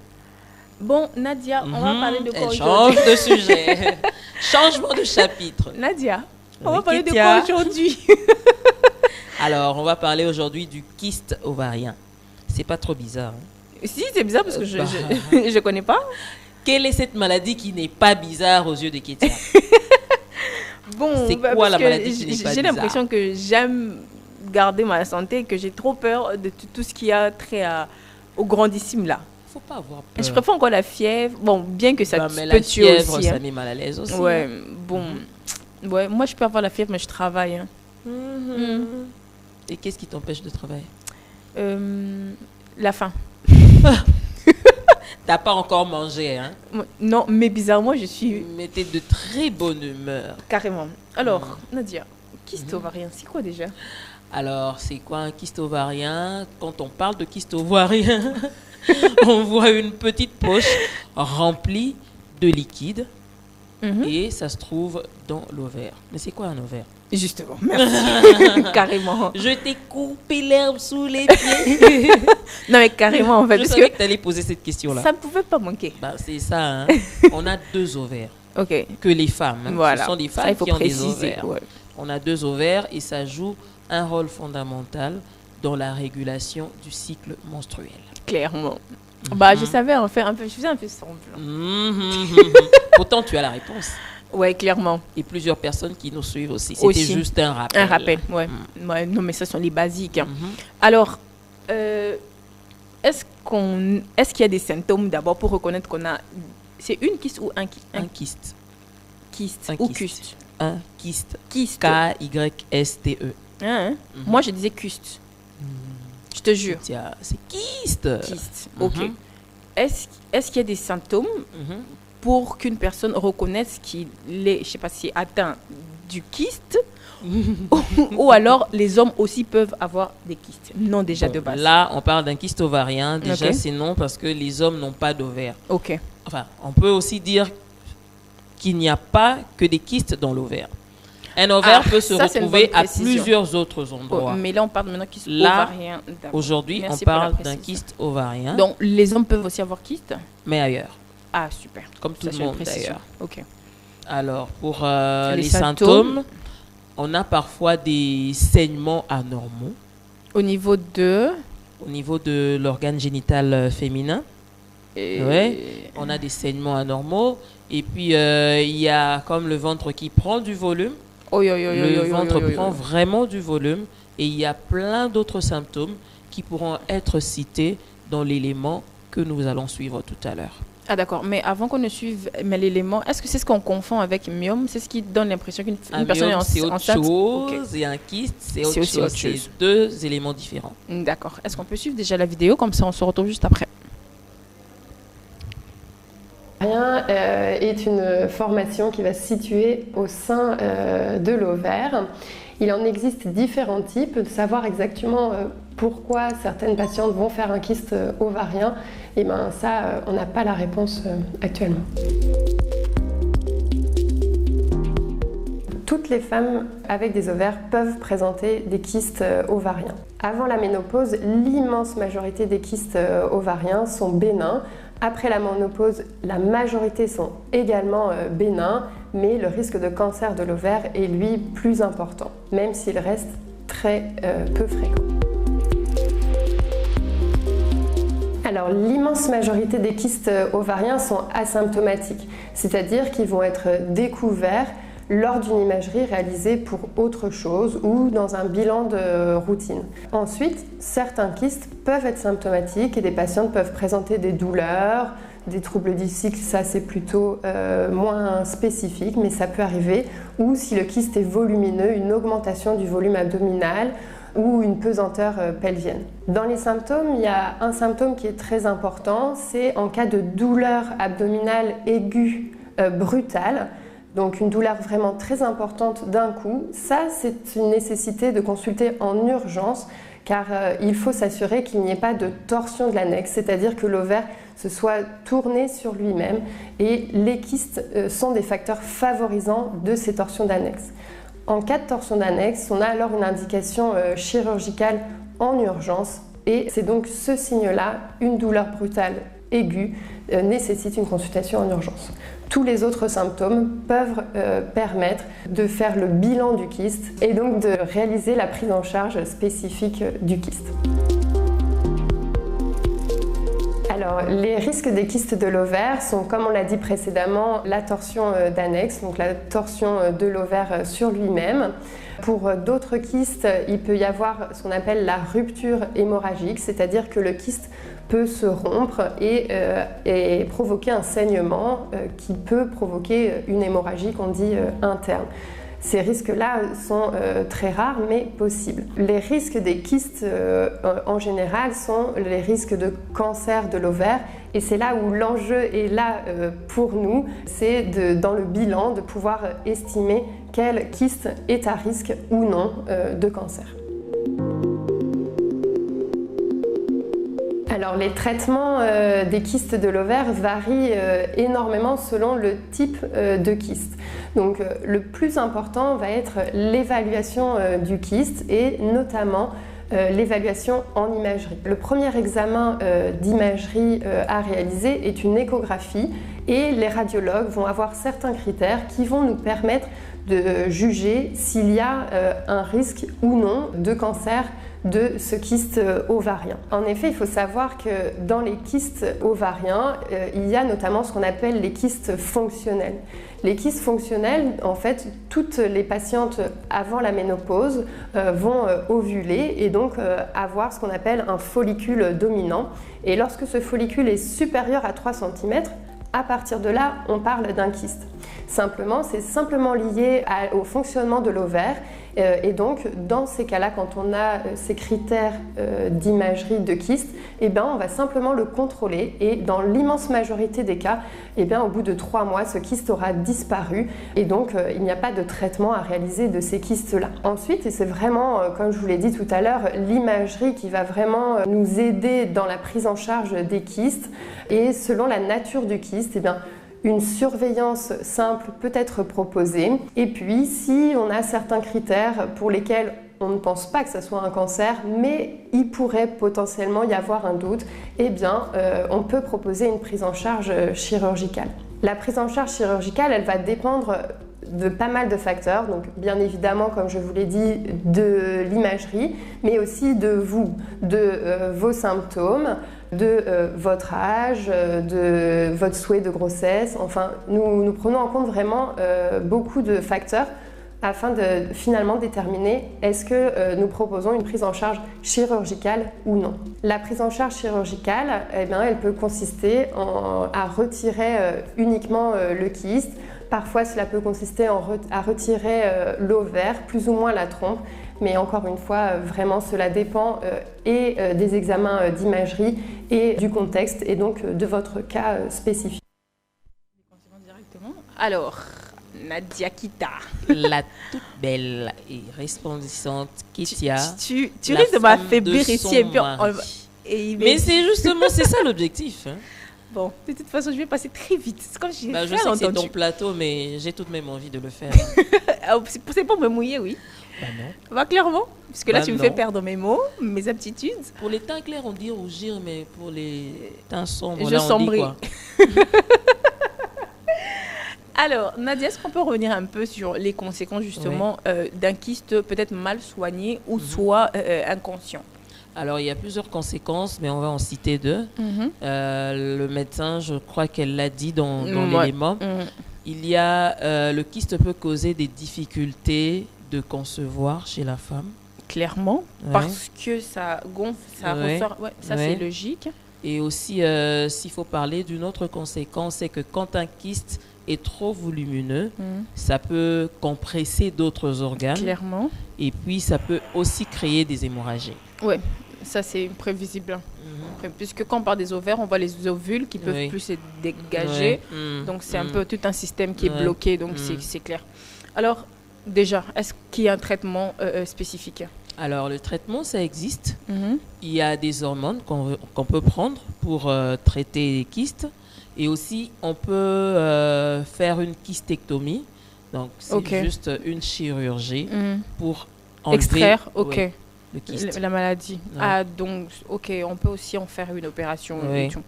Bon, Nadia, on va parler de quoi aujourd'hui? Change de sujet. Changement de chapitre. Nadia, on va parler de quoi aujourd'hui? Alors, on va parler aujourd'hui du kyste ovarien. C'est pas trop bizarre. Hein? Si, c'est bizarre parce que je connais pas. Quelle est cette maladie qui n'est pas bizarre aux yeux de Ketia? Bon, c'est quoi la maladie qui n'est pas bizarre? J'ai l'impression que j'aime garder ma santé et que j'ai trop peur de tout ce qui a trait au grandissime là. Faut pas avoir peur. Je préfère encore la fièvre. Bon, bien que ça peut tuer aussi. La fièvre, ça met mal à l'aise aussi. Ouais, bon. Ouais, moi, je peux avoir la fièvre, mais je travaille. Hein. Et qu'est-ce qui t'empêche de travailler? La faim. T'as pas encore mangé, hein? Non, mais bizarrement, je suis... Mais t'es de très bonne humeur. Carrément. Alors, Nadia, kyste ovarien, c'est quoi déjà? Alors, c'est quoi un kyste ovarien? Quand on parle de kyste ovarien, on voit une petite poche remplie de liquide et ça se trouve dans l'ovaire. Mais c'est quoi un ovaire? Justement, merci. Carrément. Je t'ai coupé l'herbe sous les pieds. Non, mais carrément, en fait. Je savais que tu allais poser cette question-là. Ça ne pouvait pas manquer. Bah, c'est ça. Hein. On a 2 ovaires. Ok. Que les femmes. Hein. Voilà. Ce sont des femmes qui ont des ovaires. Ouais. On a 2 ovaires et ça joue un rôle fondamental dans la régulation du cycle menstruel. Clairement. Bah, je savais en faire un peu, je faisais un peu semblant. Pourtant, tu as la réponse. Ouais, clairement. Et plusieurs personnes qui nous suivent aussi. C'était juste un rappel. Un rappel, ouais. Ouais. Non, mais ça sont les basiques. Hein. Alors, est-ce qu'il y a des symptômes d'abord pour reconnaître qu'on a... C'est une kyste ou un kyste? Un kyste. Kyste un ou kyste. kyste? Un kyste. Kyste. K-Y-S-T-E. Moi, je disais kyste. Je te jure. C'est kyste. Kyste, ok. Est-ce qu'il y a des symptômes pour qu'une personne reconnaisse qu'il est, je sais pas si atteint du kyste ou alors les hommes aussi peuvent avoir des kystes? Non, déjà de base. Là, on parle d'un kyste ovarien. Déjà, c'est non parce que les hommes n'ont pas d'ovaire. Ok. Enfin, on peut aussi dire qu'il n'y a pas que des kystes dans l'ovaire. Un ovaire peut se retrouver à plusieurs autres endroits. Mais là, on parle maintenant de kyste ovarien. Aujourd'hui, on parle d'un kyste ovarien. Donc, les hommes peuvent aussi avoir kyste? Mais ailleurs. Ah, super. Comme tout le monde d'ailleurs. Ok. Alors, pour les symptômes, on a parfois des saignements anormaux. Au niveau de l'organe génital féminin. Ouais. On a des saignements anormaux. Et puis, il y a comme le ventre qui prend du volume. Le ventre prend vraiment du volume. Et il y a plein d'autres symptômes qui pourront être cités dans l'élément que nous allons suivre tout à l'heure. Ah d'accord, mais avant qu'on ne suive l'élément, est-ce que c'est ce qu'on confond avec myome? C'est ce qui donne l'impression qu'une personne est enceinte? C'est autre chose, et un kyste, c'est autre chose. C'est deux éléments différents. D'accord. Est-ce qu'on peut suivre déjà la vidéo? Comme ça, on se retrouve juste après. Est une formation qui va se situer au sein de l'ovaire. Il en existe différents types. De savoir exactement pourquoi certaines patientes vont faire un kyste ovarien, et ben ça, on n'a pas la réponse actuellement. Toutes les femmes avec des ovaires peuvent présenter des kystes ovariens. Avant la ménopause, l'immense majorité des kystes ovariens sont bénins. Après la ménopause, la majorité sont également bénins, mais le risque de cancer de l'ovaire est lui plus important, même s'il reste très peu fréquent. Alors, l'immense majorité des kystes ovariens sont asymptomatiques, c'est-à-dire qu'ils vont être découverts lors d'une imagerie réalisée pour autre chose ou dans un bilan de routine. Ensuite, certains kystes peuvent être symptomatiques et des patientes peuvent présenter des douleurs, des troubles du cycle, ça c'est plutôt moins spécifique, mais ça peut arriver. Ou si le kyste est volumineux, une augmentation du volume abdominal ou une pesanteur pelvienne. Dans les symptômes, il y a un symptôme qui est très important, c'est en cas de douleur abdominale aiguë brutale. Donc une douleur vraiment très importante d'un coup, ça c'est une nécessité de consulter en urgence car il faut s'assurer qu'il n'y ait pas de torsion de l'annexe, c'est-à-dire que l'ovaire se soit tourné sur lui-même et les kystes sont des facteurs favorisants de ces torsions d'annexe. En cas de torsion d'annexe, on a alors une indication chirurgicale en urgence et c'est donc ce signe-là, une douleur brutale aiguë, nécessite une consultation en urgence. Tous les autres symptômes peuvent permettre de faire le bilan du kyste et donc de réaliser la prise en charge spécifique du kyste. Alors, les risques des kystes de l'ovaire sont, comme on l'a dit précédemment, la torsion d'annexe, donc la torsion de l'ovaire sur lui-même. Pour d'autres kystes, il peut y avoir ce qu'on appelle la rupture hémorragique, c'est-à-dire que le kyste peut se rompre et provoquer un saignement qui peut provoquer une hémorragie qu'on dit interne. Ces risques-là sont très rares mais possibles. Les risques des kystes en général sont les risques de cancer de l'ovaire et c'est là où l'enjeu est là pour nous, c'est dans le bilan de pouvoir estimer quel kyste est à risque ou non de cancer. Alors les traitements des kystes de l'ovaire varient énormément selon le type de kyste. Donc le plus important va être l'évaluation du kyste et notamment l'évaluation en imagerie. Le premier examen d'imagerie à réaliser est une échographie et les radiologues vont avoir certains critères qui vont nous permettre de juger s'il y a un risque ou non de cancer de ce kyste ovarien. En effet, il faut savoir que dans les kystes ovariens, il y a notamment ce qu'on appelle les kystes fonctionnels. Les kystes fonctionnels, en fait, toutes les patientes avant la ménopause vont ovuler et donc avoir ce qu'on appelle un follicule dominant. Et lorsque ce follicule est supérieur à 3 cm, à partir de là, on parle d'un kyste. C'est simplement lié au fonctionnement de l'ovaire. Et donc, dans ces cas-là, quand on a ces critères d'imagerie de kyste, eh bien, on va simplement le contrôler. Et dans l'immense majorité des cas, eh bien, au bout de 3 mois, ce kyste aura disparu. Et donc, il n'y a pas de traitement à réaliser de ces kystes-là. Ensuite, et c'est vraiment, comme je vous l'ai dit tout à l'heure, l'imagerie qui va vraiment nous aider dans la prise en charge des kystes. Et selon la nature du kyste, eh bien, une surveillance simple peut être proposée. Et puis, si on a certains critères pour lesquels on ne pense pas que ce soit un cancer, mais il pourrait potentiellement y avoir un doute, eh bien, on peut proposer une prise en charge chirurgicale. La prise en charge chirurgicale, elle va dépendre de pas mal de facteurs, donc bien évidemment, comme je vous l'ai dit, de l'imagerie, mais aussi de vous, de vos symptômes, de votre âge, de votre souhait de grossesse. Enfin, nous prenons en compte vraiment beaucoup de facteurs afin de finalement déterminer est-ce que nous proposons une prise en charge chirurgicale ou non. La prise en charge chirurgicale, eh bien, elle peut consister à retirer uniquement le kyste. Parfois, cela peut consister à retirer l'ovaire, plus ou moins la trompe. Mais encore une fois, vraiment, cela dépend des examens d'imagerie et du contexte, et donc de votre cas spécifique. Alors, Nadia Kita. La toute belle et resplendissante Ketia. Tu risques de m'affaiblir ici et puis mais c'est justement, c'est ça l'objectif. Hein. Bon, de toute façon, je vais passer très vite. C'est comme si je sais que c'est ton plateau, mais j'ai tout de même envie de le faire. C'est pour me mouiller, oui. Bah non. Bah clairement, parce que là, tu me fais perdre mes mots, mes aptitudes. Pour les teints clairs, on dit rougir, mais pour les teints sombres, je sombris. On dit quoi? Alors, Nadia, est-ce qu'on peut revenir un peu sur les conséquences justement d'un kyste peut-être mal soigné ou soit inconscient? Alors, il y a plusieurs conséquences, mais on va en citer 2. Le médecin, je crois qu'elle l'a dit dans l'élément. Il y a, le kyste peut causer des difficultés de concevoir chez la femme. Clairement, parce que ça gonfle, ça ressort. Ouais, ça, c'est logique. Et aussi, s'il faut parler d'une autre conséquence, c'est que quand un kyste est trop volumineux, ça peut compresser d'autres organes. Clairement. Et puis, ça peut aussi créer des hémorragies. Oui, ça c'est prévisible. Puisque quand on parle des ovaires, on voit les ovules qui peuvent plus se dégager. Donc, c'est un peu tout un système qui est bloqué. Donc, c'est clair. Alors, déjà, est-ce qu'il y a un traitement spécifique? Alors, le traitement, ça existe. Il y a des hormones qu'on peut prendre pour traiter les kystes. Et aussi, on peut faire une kystectomie. Donc, c'est juste une chirurgie pour enlever... Extraire, le kyste. La maladie. Ah, donc, on peut aussi en faire une opération. Et tout.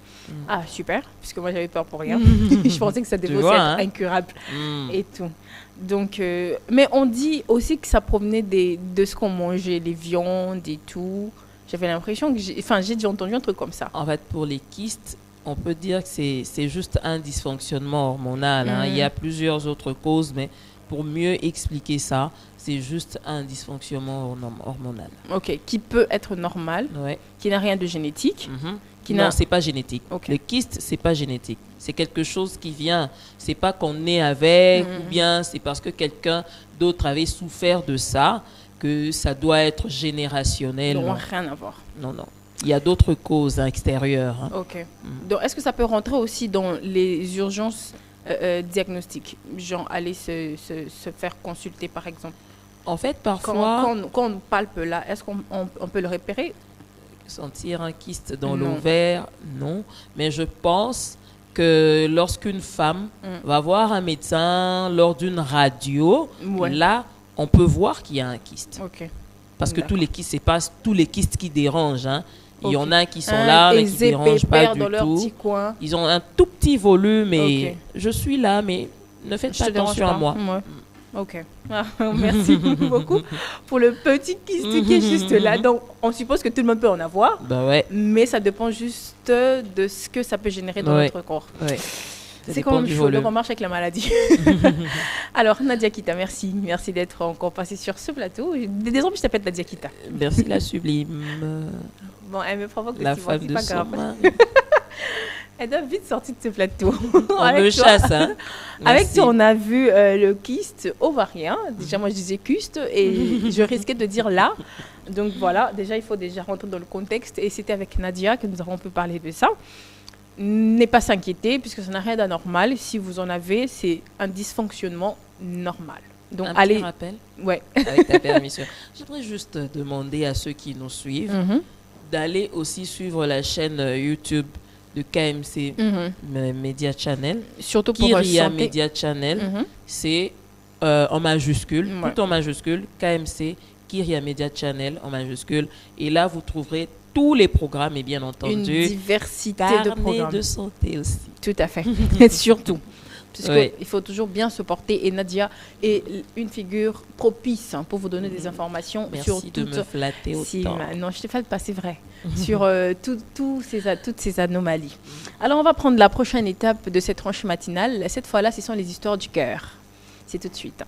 Ah, super, puisque moi, j'avais peur pour rien. Je pensais que ça devait aussi être incurable et tout. Donc, mais on dit aussi que ça provenait de ce qu'on mangeait, les viandes et tout. J'avais l'impression que j'ai déjà entendu un truc comme ça. En fait, pour les kystes, on peut dire que c'est juste un dysfonctionnement hormonal. Il y a plusieurs autres causes, mais pour mieux expliquer ça, c'est juste un dysfonctionnement hormonal. Ok, qui peut être normal, qui n'a rien de génétique. Non, c'est pas génétique. Le kyste, c'est pas génétique. C'est quelque chose qui vient. C'est pas qu'on est avec, ou bien c'est parce que quelqu'un d'autre avait souffert de ça que ça doit être générationnel. Non, rien à voir. Non, non. Il y a d'autres causes extérieures. Ok. Donc, est-ce que ça peut rentrer aussi dans les urgences diagnostiques, genre aller se faire consulter, par exemple? En fait, parfois... Quand on palpe là, est-ce qu'on peut le repérer? Sentir un kyste dans l'ovaire, non. Mais je pense que lorsqu'une femme va voir un médecin lors d'une radio, là, on peut voir qu'il y a un kyste. Parce que tous les kystes, c'est pas tous les kystes qui dérangent. Il y en a qui sont là, mais qui ne dérangent pas du tout. Ils ont un tout petit volume et je suis là, mais ne faites pas attention à moi. Ok. Merci beaucoup pour le petit kyste qui est juste là. Donc, on suppose que tout le monde peut en avoir. Bah ouais. Mais ça dépend juste de ce que ça peut générer dans notre corps. Ouais. C'est quand même chaud, donc on marche avec la maladie. Alors, Nadia Kita, merci. Merci d'être encore passée sur ce plateau. Désolé, je t'appelle Nadia Kita. Merci, la sublime. Bon, elle me provoque la femme de son mari. Elle doit vite sortir de ce plateau. On me chasse, hein. Avec toi, on a vu le kyste ovarien. Déjà, moi, je disais kyste et je risquais de dire là. Donc voilà, déjà, il faut déjà rentrer dans le contexte. Et c'était avec Nadia que nous avons pu parler de ça. N'ayez pas s'inquiéter puisque ça n'a rien d'anormal. Si vous en avez, c'est un dysfonctionnement normal. Donc, allez. Petit rappel. Ouais. Avec ta permission. J'aimerais juste demander à ceux qui nous suivent d'aller aussi suivre la chaîne YouTube de KMC Media Channel. Surtout pour Kyria Media Channel. C'est en majuscule, tout en majuscule. KMC Kyria Media Channel en majuscule. Et là, vous trouverez tous les programmes et bien entendu une diversité de programmes de santé aussi. Tout à fait. Et surtout, puisqu'il faut toujours bien se porter. Et Nadia est une figure propice pour vous donner des informations. Merci sur de me flatter autant. Non, je t'ai fait passer vrai. Sur toutes ces anomalies. Alors, on va prendre la prochaine étape de cette tranche matinale. Cette fois-là, ce sont les histoires du cœur. C'est tout de suite.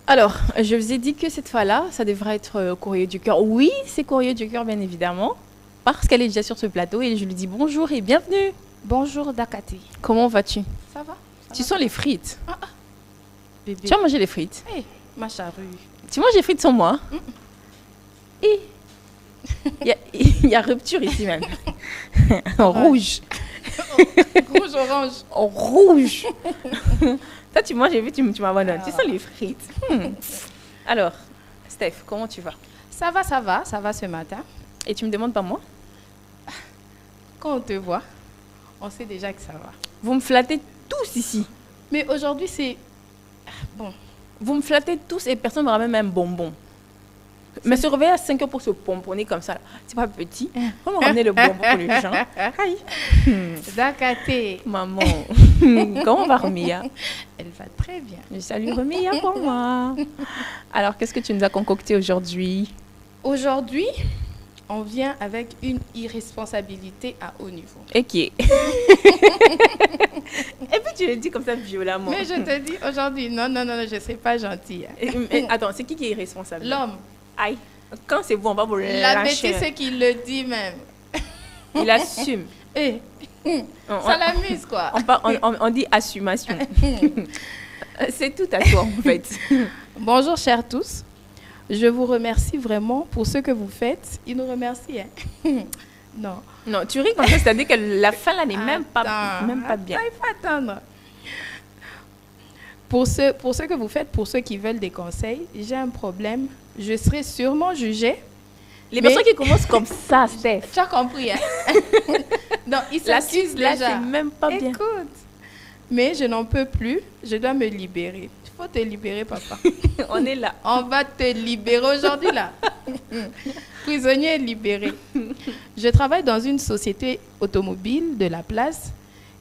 Alors, je vous ai dit que cette fois-là, ça devrait être Courrier du cœur. Oui, c'est Courrier du cœur, bien évidemment, parce qu'elle est déjà sur ce plateau et je lui dis bonjour et bienvenue. Bonjour Dakati. Comment vas-tu? Ça va? Tu sens les frites? Bébé. Tu as mangé les frites? Hey, ma charrue. Tu manges les frites sans moi? Et il y a rupture ici même. En rouge. Rouge, orange. En rouge. Toi, tu manges, j'ai vu, tu m'abandonnes. Tu sens les frites. Alors, Steph, comment tu vas? Ça va ce matin. Et tu me demandes pas moi? Quand on te voit, on sait déjà que ça va. Vous me flattez tous ici. Mais aujourd'hui, c'est... Bon. Vous me flattez tous et personne ne me ramène même un bonbon. Mais se réveiller à 5 heures pour se pomponner comme ça, c'est pas petit. Comment ramener le bonbon pour les gens? Aïe. Dakaté. Maman, comment va Remia? Elle va très bien. Je salue Remia pour moi. Alors, qu'est-ce que tu nous as concocté aujourd'hui? Aujourd'hui, on vient avec une irresponsabilité à haut niveau. Et qui est? Et puis tu le dis comme ça violemment. Mais je te dis aujourd'hui, non, je ne suis pas gentille. Attends, c'est qui est irresponsable? L'homme. Aïe, quand c'est bon, on va vous lâcher. La bêtise, c'est qu'il le dit même. Il assume. Ça l'amuse, quoi. On dit assumation. C'est tout à toi, en fait. Bonjour, chers tous. Je vous remercie vraiment pour ce que vous faites. Il nous remercie, hein. Non, tu ris comme ça, c'est-à-dire que la fin, là, n'est même pas bien. Il faut attendre. Pour ce que vous faites, pour ceux qui veulent des conseils, j'ai un problème. Je serai sûrement jugée. Les personnes qui commencent comme ça, Steph. Tu as compris, hein? Non, ils s'accusent déjà. Là, c'est même pas bien. Écoute, mais je n'en peux plus. Je dois me libérer. Il faut te libérer, papa. On est là. On va te libérer aujourd'hui, là. Prisonnier libéré. Je travaille dans une société automobile de la place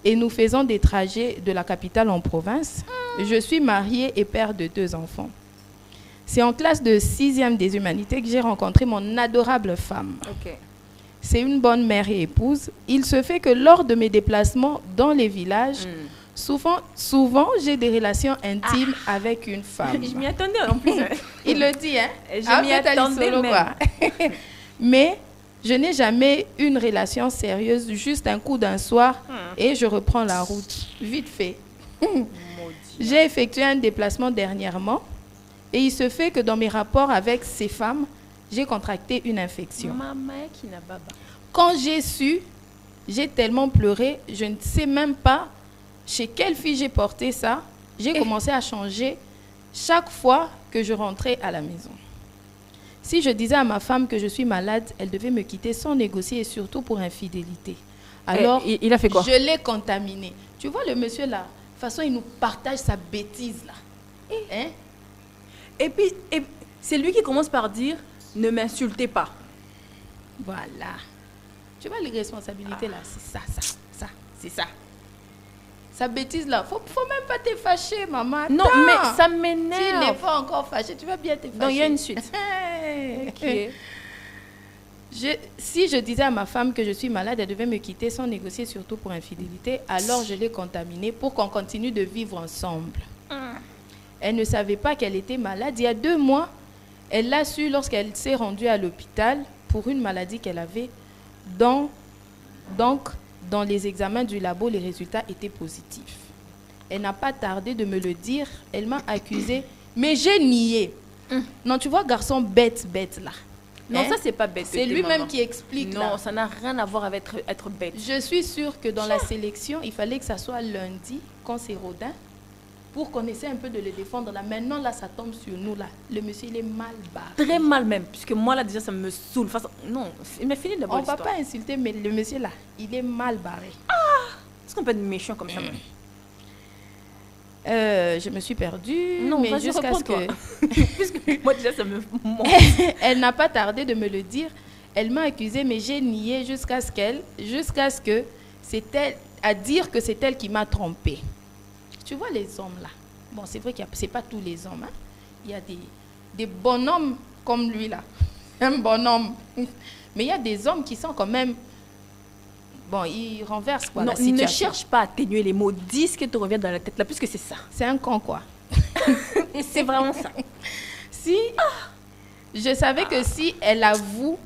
et nous faisons des trajets de la capitale en province. Je suis mariée et père de 2 enfants. C'est en classe de 6e des humanités que j'ai rencontré mon adorable femme. Okay. C'est une bonne mère et épouse. Il se fait que lors de mes déplacements dans les villages, souvent j'ai des relations intimes avec une femme. Je m'y attendais en plus. Il le dit, hein? Je m'y attendais même. Quoi. Mais je n'ai jamais une relation sérieuse, juste un coup d'un soir et je reprends la route. Vite fait. J'ai effectué un déplacement dernièrement et il se fait que dans mes rapports avec ces femmes, j'ai contracté une infection. Quand j'ai su, j'ai tellement pleuré, je ne sais même pas chez quelle fille j'ai porté ça. J'ai commencé à changer chaque fois que je rentrais à la maison. Si je disais à ma femme que je suis malade, elle devait me quitter sans négocier et surtout pour infidélité. Alors, il a fait quoi? Je l'ai contaminé. Tu vois le monsieur là, de toute façon, il nous partage sa bêtise là. Hein? Et puis, c'est lui qui commence par dire, ne m'insultez pas. Voilà. Tu vois les responsabilités là, c'est ça, c'est ça. Sa bêtise là, faut même pas te fâcher, maman. Attends. Non, mais ça m'énerve. S'il n'est pas encore fâché, tu vas bien te fâcher. Donc il y a une suite. Okay. Si je disais à ma femme que je suis malade, elle devait me quitter sans négocier, surtout pour infidélité, alors je l'ai contaminée pour qu'on continue de vivre ensemble. Elle ne savait pas qu'elle était malade. Il y a 2 mois, elle l'a su lorsqu'elle s'est rendue à l'hôpital pour une maladie qu'elle avait. Donc, dans les examens du labo, les résultats étaient positifs. Elle n'a pas tardé de me le dire. Elle m'a accusée, mais j'ai nié. Non, tu vois, garçon bête là. Non, ça, c'est pas bête. C'est lui-même qui explique. Non, là. Ça n'a rien à voir avec être bête. Je suis sûre que dans la sélection, il fallait que ça soit lundi, quand c'est Rodin, pour qu'on essaie un peu de le défendre. Là. Maintenant, là, ça tombe sur nous. Là. Le monsieur, il est mal barré. Très mal même, puisque moi, là, déjà, ça me saoule. Enfin, non, il m'a fini d'abord. On ne va pas insulter, mais le monsieur, là, il est mal barré. Est-ce qu'on peut être méchant comme ça même? Je me suis perdue. Non, mais jusqu'à ce que... moi, déjà, ça me monte. Elle n'a pas tardé de me le dire. Elle m'a accusée, mais j'ai nié jusqu'à ce que c'est elle, à dire que c'est elle qui m'a trompée. Tu vois les hommes là. Bon, c'est vrai que c'est pas tous les hommes. Hein. Il y a des bonhommes comme lui là. Un bonhomme. Mais il y a des hommes qui sont quand même... Bon, ils renversent quoi, la situation. Ne cherche pas à atténuer les mots. Dis ce qui te revient dans la tête là, puisque c'est ça. C'est un con quoi. C'est vraiment ça. Je savais que si elle avoue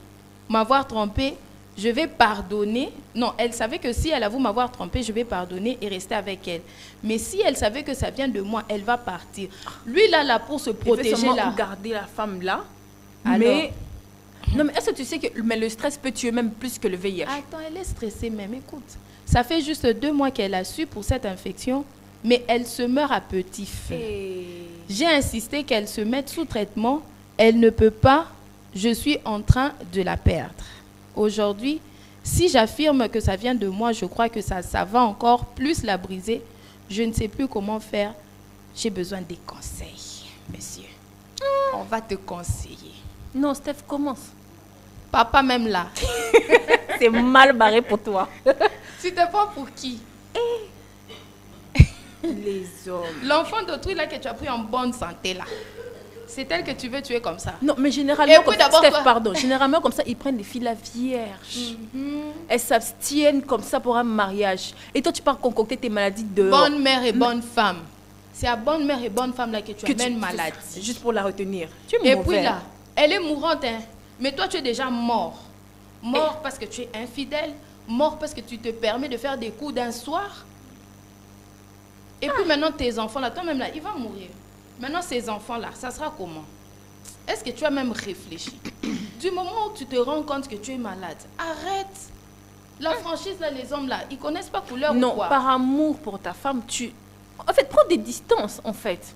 m'avoir trompée, je vais pardonner. Non, elle savait que si elle avoue m'avoir trompée, je vais pardonner et rester avec elle. Mais si elle savait que ça vient de moi, elle va partir. Lui là pour se protéger, il veut là. garder la femme là. Alors, mais non, mais est-ce que tu sais que le stress peut tuer même plus que le VIH? Attends, elle est stressée même. Écoute, ça fait juste 2 mois qu'elle a su pour cette infection, mais elle se meurt à petit feu. J'ai insisté qu'elle se mette sous traitement. Elle ne peut pas. Je suis en train de la perdre. Aujourd'hui, si j'affirme que ça vient de moi, je crois que ça va encore plus la briser. Je ne sais plus comment faire. J'ai besoin des conseils, monsieur. On va te conseiller. Non, Steph, commence. Papa même là. C'est mal barré pour toi. Tu te prends pour qui? Les hommes. L'enfant d'autrui là que tu as pris en bonne santé là. C'est elle que tu veux tuer comme ça. Non, mais généralement, comme ça, Steph, pardon, généralement comme ça, ils prennent des filles la vierge. Elles s'abstiennent comme ça pour un mariage. Et toi, tu pars concocter tes maladies dehors. Bonne mère et bonne femme. C'est à bonne mère et bonne femme là que tu amènes maladie. Juste pour la retenir. Tu es et mauvais. Puis là, elle est mourante, hein. Mais toi, tu es déjà mort. Mort parce que tu es infidèle. Mort parce que tu te permets de faire des coups d'un soir. Et puis maintenant, tes enfants là, toi-même là, ils vont mourir. Maintenant, ces enfants-là, ça sera comment? Est-ce que tu as même réfléchi? Du moment où tu te rends compte que tu es malade, arrête. La franchise, là, les hommes, là, ils ne connaissent pas couleur ou quoi? Non, par amour pour ta femme, en fait, prends des distances, en fait.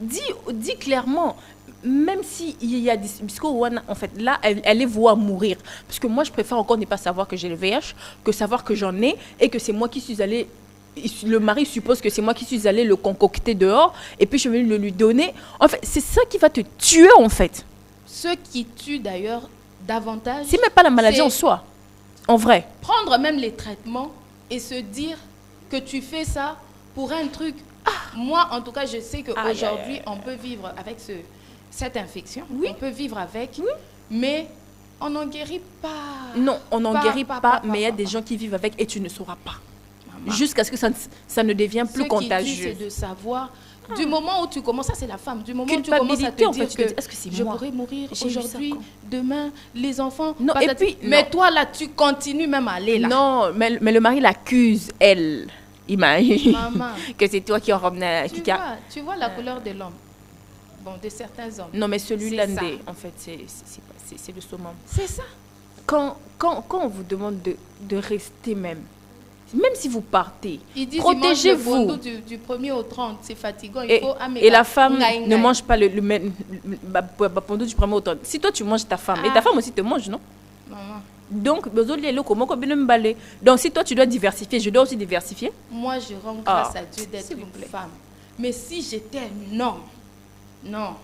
Dis clairement, même s'il y a des... En fait, là, elle est vouée mourir. Parce que moi, je préfère encore ne pas savoir que j'ai le VIH, que savoir que j'en ai et que c'est moi qui suis allée... Le mari suppose que c'est moi qui suis allée le concocter dehors et puis je vais le lui donner. En fait, c'est ça qui va te tuer, en fait. Ce qui tue, d'ailleurs, davantage... C'est même pas la maladie en soi, en vrai. Prendre même les traitements et se dire que tu fais ça pour un truc... Moi, en tout cas, je sais qu'aujourd'hui, on peut vivre avec cette infection. Oui. On peut vivre avec, mais on n'en guérit pas. Non, on n'en guérit pas, mais il y a des gens qui vivent avec et tu ne sauras pas. Jusqu'à ce que ça ne devienne plus contagieux. Ce qui tue, c'est de savoir... Du moment où tu commences, ça c'est la femme, du moment où tu commences à te dire en fait, est-ce que c'est je moi? pourrais mourir aujourd'hui, demain, les enfants... Non, et puis, mais toi là, tu continues même à aller là. Non, mais le mari l'accuse, elle. Imagine Maman, que c'est toi qui en ramenais. Tu vois la couleur de l'homme. Bon, de certains hommes. Non, mais celui-là, en fait, c'est le summum. C'est ça. Quand on vous demande de rester même, Même si vous partez, protégez-vous. Du 1er au 30, c'est fatigant. Et la femme ne mange pas le pondu du 1er au 30. Si toi, tu manges ta femme, et ta femme aussi te mange, non? Donc, si toi, tu dois diversifier, je dois aussi diversifier. Moi, je rends grâce à Dieu d'être une femme. Mais si j'étais un homme, non.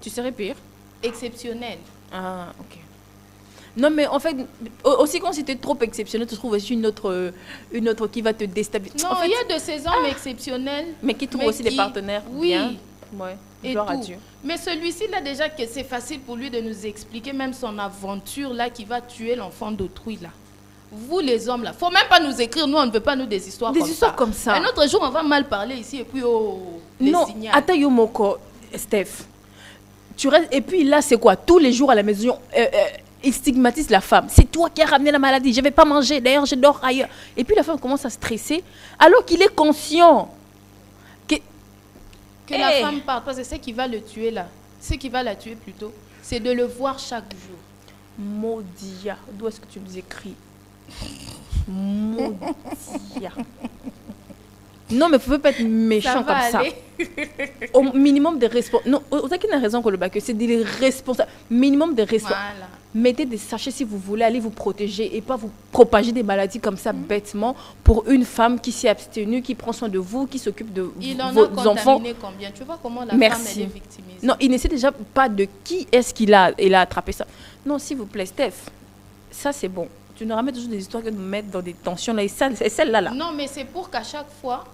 Tu serais pire? Exceptionnel. Ah, ok. Non, mais en fait, aussi quand c'était trop exceptionnel, tu trouves aussi une autre qui va te déstabiliser. Non, il y a de ces hommes exceptionnels. Mais qui trouvent aussi des partenaires bien. Ouais. Et gloire à Dieu. Mais celui-ci, là, déjà, que c'est facile pour lui de nous expliquer même son aventure, là, qui va tuer l'enfant d'autrui, là. Vous, les hommes, là, faut même pas nous écrire. Nous, on ne veut pas, nous, des histoires comme ça. Un autre jour, on va mal parler ici, et puis, les signaux. Attends, Yomoko, Steph. Tu restes, et puis là, c'est quoi? Tous les jours à la maison, il stigmatise la femme. C'est toi qui as ramené la maladie. Je ne vais pas manger. D'ailleurs, je dors ailleurs. Et puis la femme commence à stresser alors qu'il est conscient que la femme parte. Parce que ce qui va le tuer là, ce qui va la tuer plutôt, c'est de le voir chaque jour. Maudia. D'où est-ce que tu nous écris? Maudia. Non, mais il ne faut pas être méchant comme ça. Au minimum de responsables. Non, vous avez une raison, que c'est des responsables. Minimum de responsables. Voilà. Mettez des sachets si vous voulez aller vous protéger et pas vous propager des maladies comme ça bêtement pour une femme qui s'est abstenue, qui prend soin de vous, qui s'occupe de vos enfants. Combien? Tu vois comment la femme elle est victimisée? Non, il ne sait déjà pas de qui est-ce qu'il a attrapé ça. Non, s'il vous plaît, Steph, ça c'est bon. Tu nous ramènes toujours des histoires que nous mettent dans des tensions là et celle-là. Là. Non, mais c'est pour qu'à chaque fois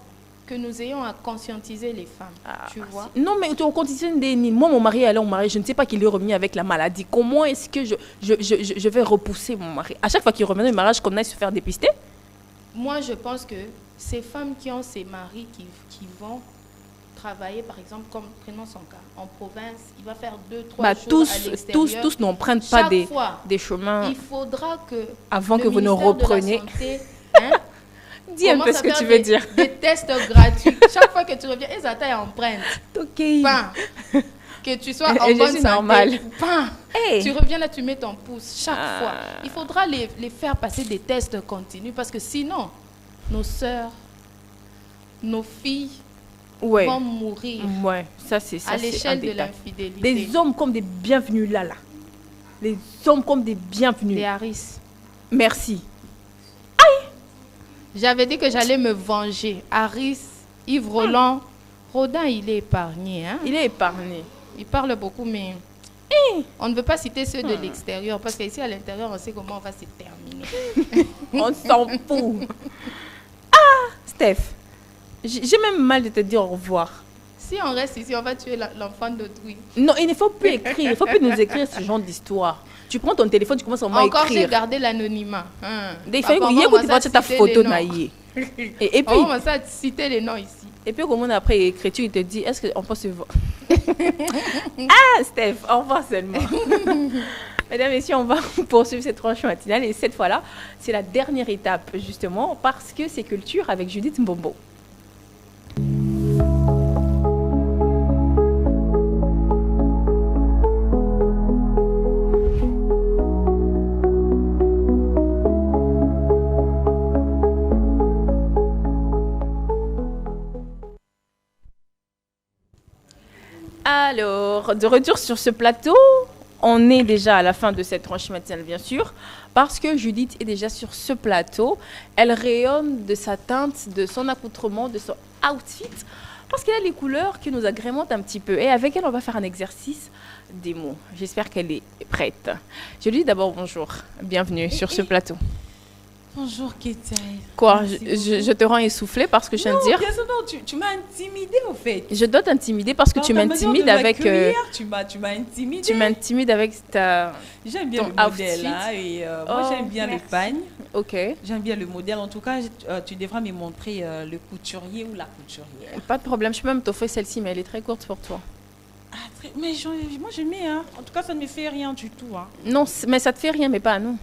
que nous ayons à conscientiser les femmes, tu vois. Non, mais tu conscientises des... Moi, mon mari est allé en mariage, je ne sais pas qu'il est revenu avec la maladie. Comment est-ce que je vais repousser mon mari? À chaque fois qu'il revient au mariage, qu'on aille se faire dépister? Moi, je pense que ces femmes qui ont ces maris qui vont travailler, par exemple, comme prenons son cas, en province, il va faire 2-3 jours à l'extérieur. Tous n'empruntent pas des chemins. Il faudra que avant que vous ne repreniez... Dis un peu ce que tu veux dire. Des tests gratuits. Chaque fois que tu reviens, ils attendent empreinte. Ok. Que tu sois en bonne santé. Tu reviens là, tu mets ton pouce chaque fois. Il faudra les faire passer des tests continus parce que sinon, nos sœurs, nos filles vont mourir. Ouais, ça c'est à l'échelle de l'infidélité. Des hommes comme des bienvenus là. Les hommes comme des bienvenus. Des Harris. Merci. J'avais dit que j'allais me venger. Harris, Yves Roland, Rodin, il est épargné. Hein? Il est épargné. Il parle beaucoup, mais on ne veut pas citer ceux de l'extérieur, parce qu'ici, à l'intérieur, on sait comment on va se terminer. On s'en fout. Steph, j'ai même mal de te dire au revoir. Si on reste ici, on va tuer l'enfant d'autrui. Non, il ne faut plus écrire. Il ne faut plus nous écrire ce genre d'histoire. Tu prends ton téléphone, tu commences à écrire. Encore, j'ai gardé l'anonymat. Des fois, il y a que tu vas ta photo naïe. Et puis, on va citer les noms ici. Et puis, comment après l'écriture, il te dit, est-ce qu'on peut se voir? Steph, au revoir seulement. Mesdames et messieurs, on va poursuivre cette tranche matinale. Et cette fois-là, c'est la dernière étape, justement, parce que c'est culture avec Judith Mbombo. Alors, de retour sur ce plateau, on est déjà à la fin de cette tranche matinale, bien sûr, parce que Judith est déjà sur ce plateau. Elle rayonne de sa teinte, de son accoutrement, de son outfit, parce qu'elle a les couleurs qui nous agrémentent un petit peu. Et avec elle, on va faire un exercice des mots. J'espère qu'elle est prête. Je lui dis d'abord bonjour, bienvenue sur ce plateau. Bonjour Kétia. Quoi, je te rends essoufflée parce que je viens de dire. Non, tu m'as intimidée au fait. Je dois t'intimider parce que tu m'intimides avec. Tu m'as intimidée. Tu m'intimides avec ta. J'aime bien le modèle là et moi j'aime bien le pagne. Ok. J'aime bien le modèle. En tout cas, tu devras me montrer le couturier ou la couturière. Pas de problème. Je peux même t'offrir celle-ci, mais elle est très courte pour toi. Mais moi j'aimais. Hein. En tout cas, ça ne me fait rien du tout. Hein. Non, mais ça te fait rien, mais pas à nous.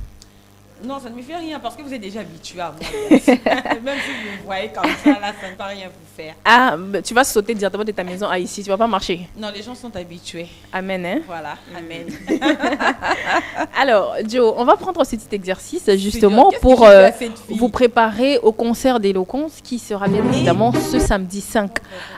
Non, ça ne me fait rien parce que vous êtes déjà habitué à moi. Même si vous me voyez comme ça, là, ça ne va rien vous faire. Ah, tu vas sauter directement de ta maison à ici, tu vas pas marcher. Non, les gens sont habitués. Amen, hein? Voilà, amen. Alors, Joe, on va prendre ce petit exercice justement pour vous préparer au concert d'éloquence qui sera bien évidemment ce samedi 5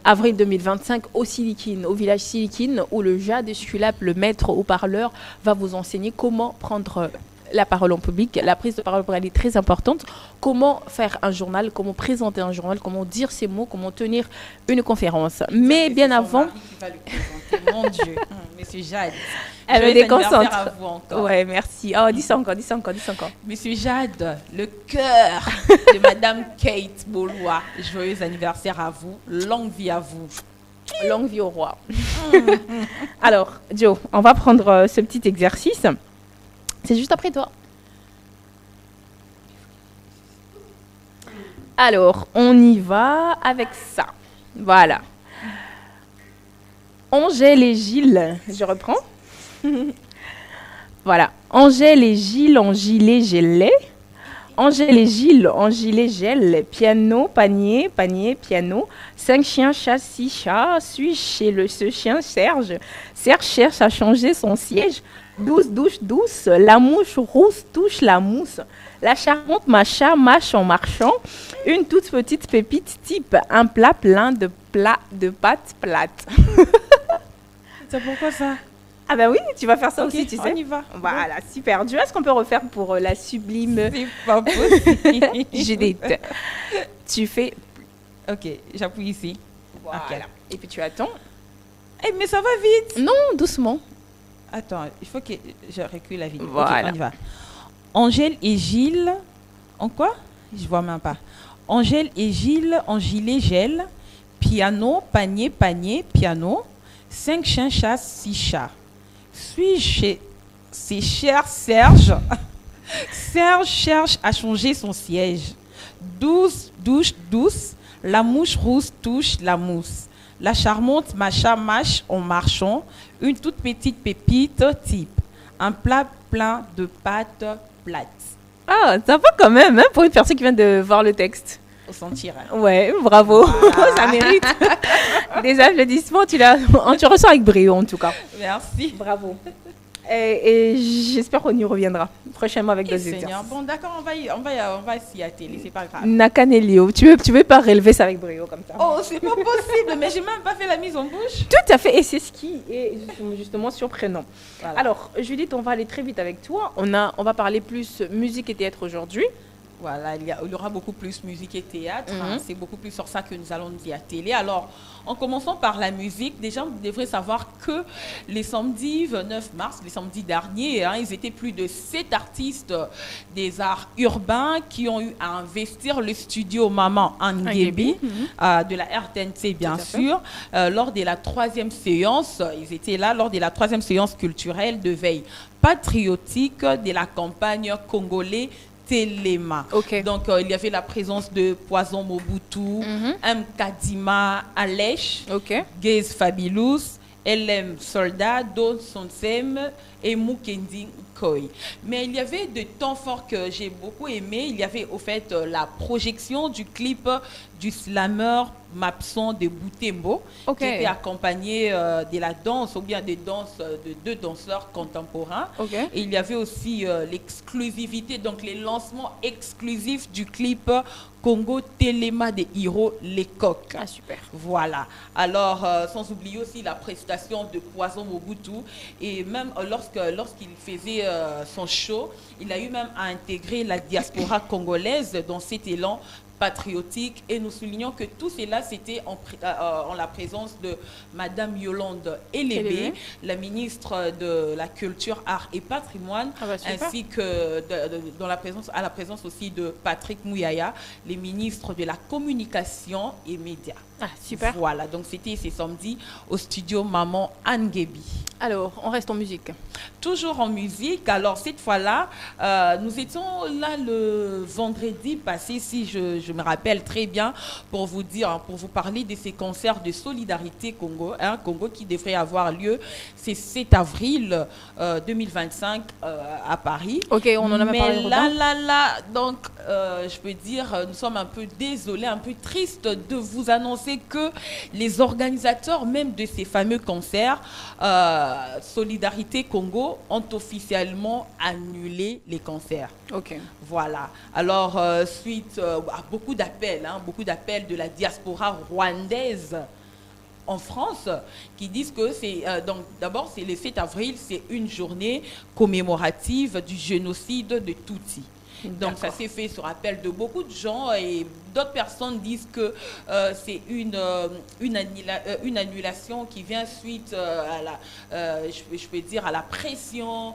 avril 2025 au Silikine, au village Silikine, où le Jade Esculap, le maître haut-parleur, va vous enseigner comment prendre la parole en public. La prise de parole pour elle est très importante. Comment faire un journal, comment présenter un journal, comment dire ses mots, comment tenir une conférence. Mais bien avant... Mon Dieu, Monsieur Jade. Elle me déconcentre. À vous encore. Ouais, merci. Oh, dis ça encore. Monsieur Jade, le cœur de Madame Kate Bolois. Joyeux anniversaire à vous. Longue vie à vous. Longue vie au roi. Alors, Joe, on va prendre ce petit exercice. C'est juste après toi. Alors, on y va avec ça. Voilà. Angèle et Gilles. Je reprends. Voilà. Angèle et Gilles en gilet gelé. Angèle et Gilles en gilet gel. Piano, panier, panier, piano. 5 chiens, chat, 6 chats. Suis chez ce chien Serge. Serge cherche à changer son siège. 12 douche douce, la mouche rousse touche la mousse. La charmante macha mâche en marchant. Une toute petite pépite type un plat plein de pâtes plates. C'est pourquoi ça? Ah ben oui, tu vas faire ça aussi, tu sais. On y va. Voilà, super. Dieu, est-ce qu'on peut refaire pour la sublime C'est pas possible. Judith? Tu fais... Ok, j'appuie ici. Voilà. Okay. Et puis tu attends. Eh, mais ça va vite. Non, doucement. Attends, il faut que je recule la vidéo. Voilà. Okay, on y va. Angèle et Gilles... En quoi? Je vois même pas. Angèle et Gilles en gilet gel. Piano, panier, panier, piano. 5 chiens, chats, 6 chats. Suis-je chez ses chers Serge? Serge cherche à changer son siège. 12 douche douce. La mouche rousse touche la mousse. La charmante macha mâche en marchant. Une toute petite pépite type un plat plein de pâtes plates. Ah, ça va quand même, hein, pour une personne qui vient de voir le texte. Au sentir. Ouais, bravo. Voilà. Ça mérite des applaudissements. Tu ressens avec brio, en tout cas. Merci. Bravo. Et j'espère qu'on y reviendra prochainement avec d'autres exercices. Bon, d'accord, on va s'y atteler, c'est pas grave. Nakanelio, tu veux pas relever ça avec brio comme ça? Oh, c'est pas possible, mais j'ai même pas fait la mise en bouche. Tout à fait, et c'est ce qui est justement surprenant. Voilà. Alors, Judith, on va aller très vite avec toi. On va parler plus musique et théâtre aujourd'hui. Voilà, il y aura beaucoup plus musique et théâtre. Hein, c'est beaucoup plus sur ça que nous allons nous y atteler. Alors, en commençant par la musique, déjà, vous devrez savoir que les samedis 29 mars, les samedis derniers, hein, ils étaient plus de 7 artistes des arts urbains qui ont eu à investir le studio Maman Angebi de la RTNC, bien sûr, lors de la 3e séance. Ils étaient là lors de la 3e séance culturelle de veille patriotique de la campagne congolaise Téléma. Donc, il y avait la présence de Poison Mobutu, M. Kadima Alech, Gaze Fabulous, LM Soldat, Don Sonsem et Mukendi Koi. Mais il y avait de temps forts que j'ai beaucoup aimé. Il y avait au fait la projection du clip du slammer Mapson de Boutembo, qui était accompagné de la danse ou bien de deux danseurs contemporains. Et il y avait aussi l'exclusivité, donc les lancements exclusifs du clip Congo Téléma de Hiro Lecoq. Ah, super. Voilà. Alors, sans oublier aussi la prestation de Poison Mobutu. Et même lorsqu'il faisait son show, il a eu même à intégrer la diaspora congolaise dans cet élan patriotique, et nous soulignons que tout cela c'était en la présence de Madame Yolande Elébé, la ministre de la Culture, Art et Patrimoine, ainsi que à la présence aussi de Patrick Mouyaya, les ministres de la Communication et Médias. Ah, super. Voilà, donc c'était ce samedi au studio Maman Angebi. Alors, on reste en musique. Toujours en musique. Alors, cette fois-là, nous étions là le vendredi passé, si je me rappelle très bien, pour vous dire, pour vous parler de ces concerts de solidarité Congo, Congo qui devrait avoir lieu. C'est 7 avril 2025 à Paris. Ok, on en a parlé. Mais donc, je peux dire, nous sommes un peu désolés, un peu tristes de vous annoncer que les organisateurs même de ces fameux concerts, Solidarité Congo, ont officiellement annulé les concerts. Ok. Voilà. Alors, suite à beaucoup d'appels de la diaspora rwandaise en France, qui disent que c'est donc d'abord c'est le 7 avril, c'est une journée commémorative du génocide de Tutsi. Donc ça s'est fait sur appel de beaucoup de gens et d'autres personnes disent que c'est une annulation qui vient suite à la, je peux dire, à la pression.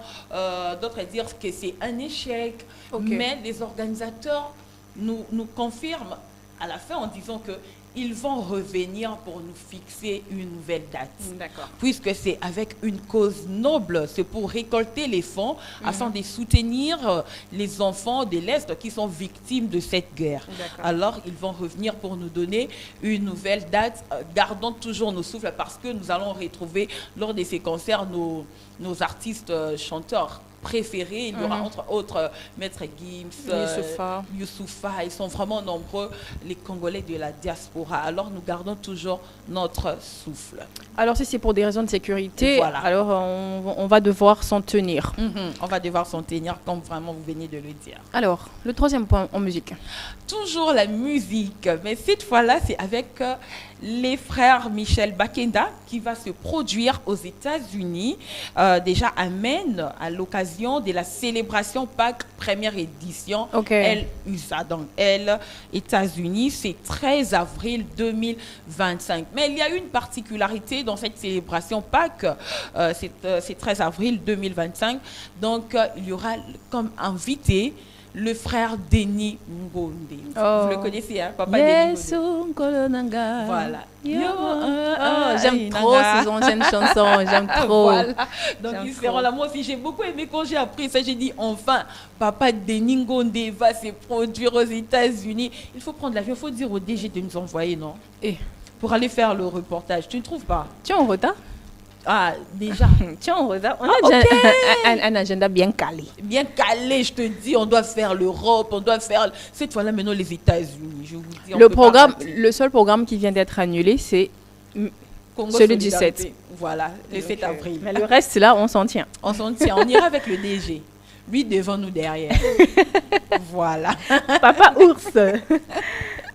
D'autres disent que c'est un échec. Mais les organisateurs nous confirment à la fin en disant que ils vont revenir pour nous fixer une nouvelle date. D'accord. Puisque c'est avec une cause noble, c'est pour récolter les fonds afin de soutenir les enfants de l'Est qui sont victimes de cette guerre. Alors, ils vont revenir pour nous donner une nouvelle date. Gardons toujours nos souffles parce que nous allons retrouver lors de ces concerts nos artistes chanteurs préférés. Il y aura entre autres Maître Gims, Youssoufa. Ils sont vraiment nombreux, les Congolais de la diaspora. Alors nous gardons toujours notre souffle. Alors si c'est pour des raisons de sécurité, alors on va devoir s'en tenir. On va devoir s'en tenir comme vraiment vous venez de le dire. Alors, le troisième point en musique. Toujours la musique, mais cette fois-là c'est avec les frères Michel Bakenda qui va se produire aux États-Unis, déjà à Maine, à l'occasion de la célébration Pâques première édition. USA, donc États-Unis, c'est 13 avril 2025. Mais il y a une particularité dans cette célébration Pâques, c'est 13 avril 2025. Donc il y aura comme invité le frère Denis Ngonde. Vous le connaissez, hein, papa Denis Ngonde. Voilà. J'aime trop ces anciennes chansons, j'aime trop. Voilà. Donc ils seront là. Moi aussi, j'ai beaucoup aimé quand j'ai appris ça. J'ai dit, enfin, papa Denis Ngonde va se produire aux États-Unis. Il faut prendre l'avion, il faut dire au DG de nous envoyer, non? Pour aller faire le reportage. Tu ne trouves pas? Tu es en retard? Ah, déjà. Tiens, on a un agenda bien calé. Bien calé, je te dis. On doit faire l'Europe, on doit faire... Cette fois-là, maintenant, les États-Unis. Je vous dis, le seul programme qui vient d'être annulé, c'est celui du 7. Voilà, le 7 avril. Mais le reste, là, on s'en tient. On s'en tient. On ira avec le DG. Lui devant, nous derrière. Voilà. Papa ours.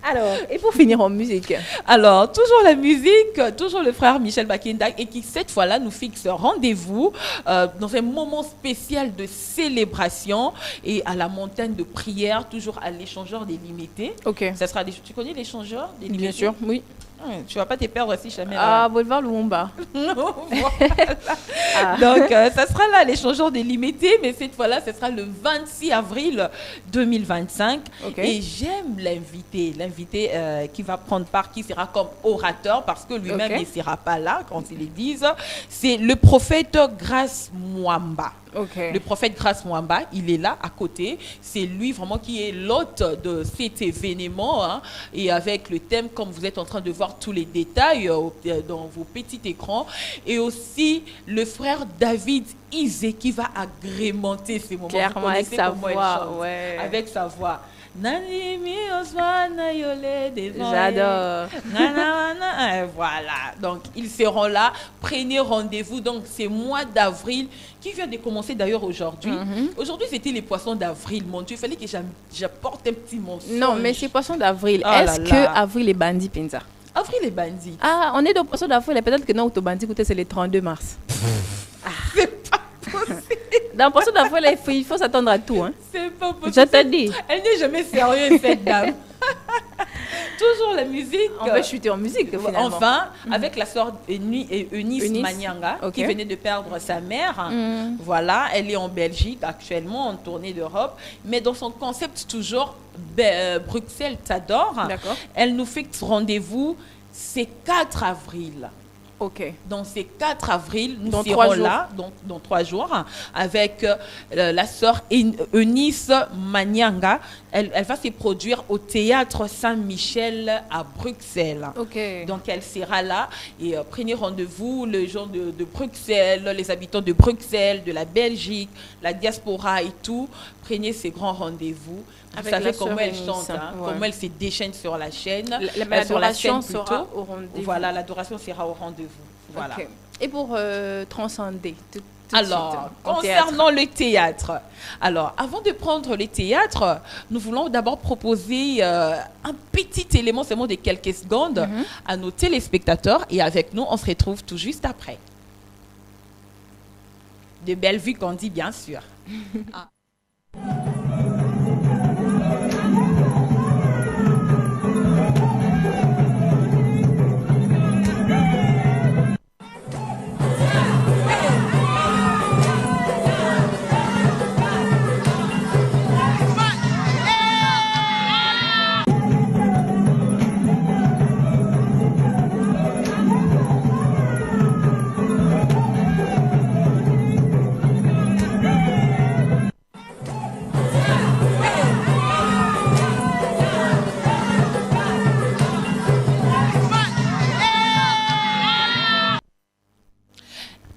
Alors, et pour finir en musique? Alors, toujours la musique, toujours le frère Michel Bakenda, et qui cette fois-là nous fixe rendez-vous dans un moment spécial de célébration et à la montagne de prière, toujours à l'échangeur des limités. Ça sera tu connais l'échangeur des limités? Bien sûr, oui. Tu vas pas te perdre si jamais. Boulevard Lumumba. Donc, ça sera là l'échangeur des limités, mais cette fois-là, ce sera le 26 avril 2025. Et j'aime l'invité qui va prendre part, qui sera comme orateur, parce que lui-même ne sera pas là quand ils le disent. C'est le prophète Grace Mwamba. Le prophète Grace Mwamba, il est là à côté. C'est lui vraiment qui est l'hôte de cet événement. Hein, et avec le thème, comme vous êtes en train de voir tous les détails dans vos petits écrans. Et aussi le frère David Isé qui va agrémenter ces moments. Clairement, avec sa voix. Avec sa voix. J'adore. Voilà, donc ils seront là. Prenez rendez-vous. Donc c'est mois d'avril qui vient de commencer d'ailleurs aujourd'hui. Aujourd'hui c'était les poissons d'avril. Mon Dieu, il fallait que j'apporte un petit mensonge. Non, mais c'est poissons d'avril. Est-ce que avril est bandit, Pinza? Avril est bandit. Ah, on est dans poissons d'avril. Peut-être que non, au bandit, c'est le 32 mars. C'est pas possible. Dans le poisson d'avril, il faut s'attendre à tout. Hein. C'est pas possible. Je te dis. Elle n'est jamais sérieuse, cette dame. Toujours la musique. On peut chuter en musique, finalement. Enfin, avec la sœur Eunice Manyanga, qui venait de perdre sa mère. Voilà, elle est en Belgique actuellement, en tournée d'Europe. Mais dans son concept toujours, Bruxelles t'adore. Elle nous fixe rendez-vous, c'est 4 avril. Ok. Donc c'est 4 avril, nous dans serons là, donc dans 3 jours, avec la sœur Eunice Manyanga. Elle va se produire au théâtre Saint-Michel à Bruxelles. Okay. Donc elle sera là et prenez rendez-vous, les gens de Bruxelles, les habitants de Bruxelles, de la Belgique, la diaspora et tout. Prenez ces grands rendez-vous. Vous savez comment elle chante, hein, comment elle se déchaîne sur la chaîne. L'adoration sera au rendez-vous. Voilà, l'adoration sera au rendez-vous. Voilà. Okay. Et pour transcender alors, concernant le théâtre, alors, avant de prendre le théâtre, nous voulons d'abord proposer un petit élément, seulement de quelques secondes, à nos téléspectateurs. Et avec nous, on se retrouve tout juste après. De belles vues qu'on dit, bien sûr. Ah.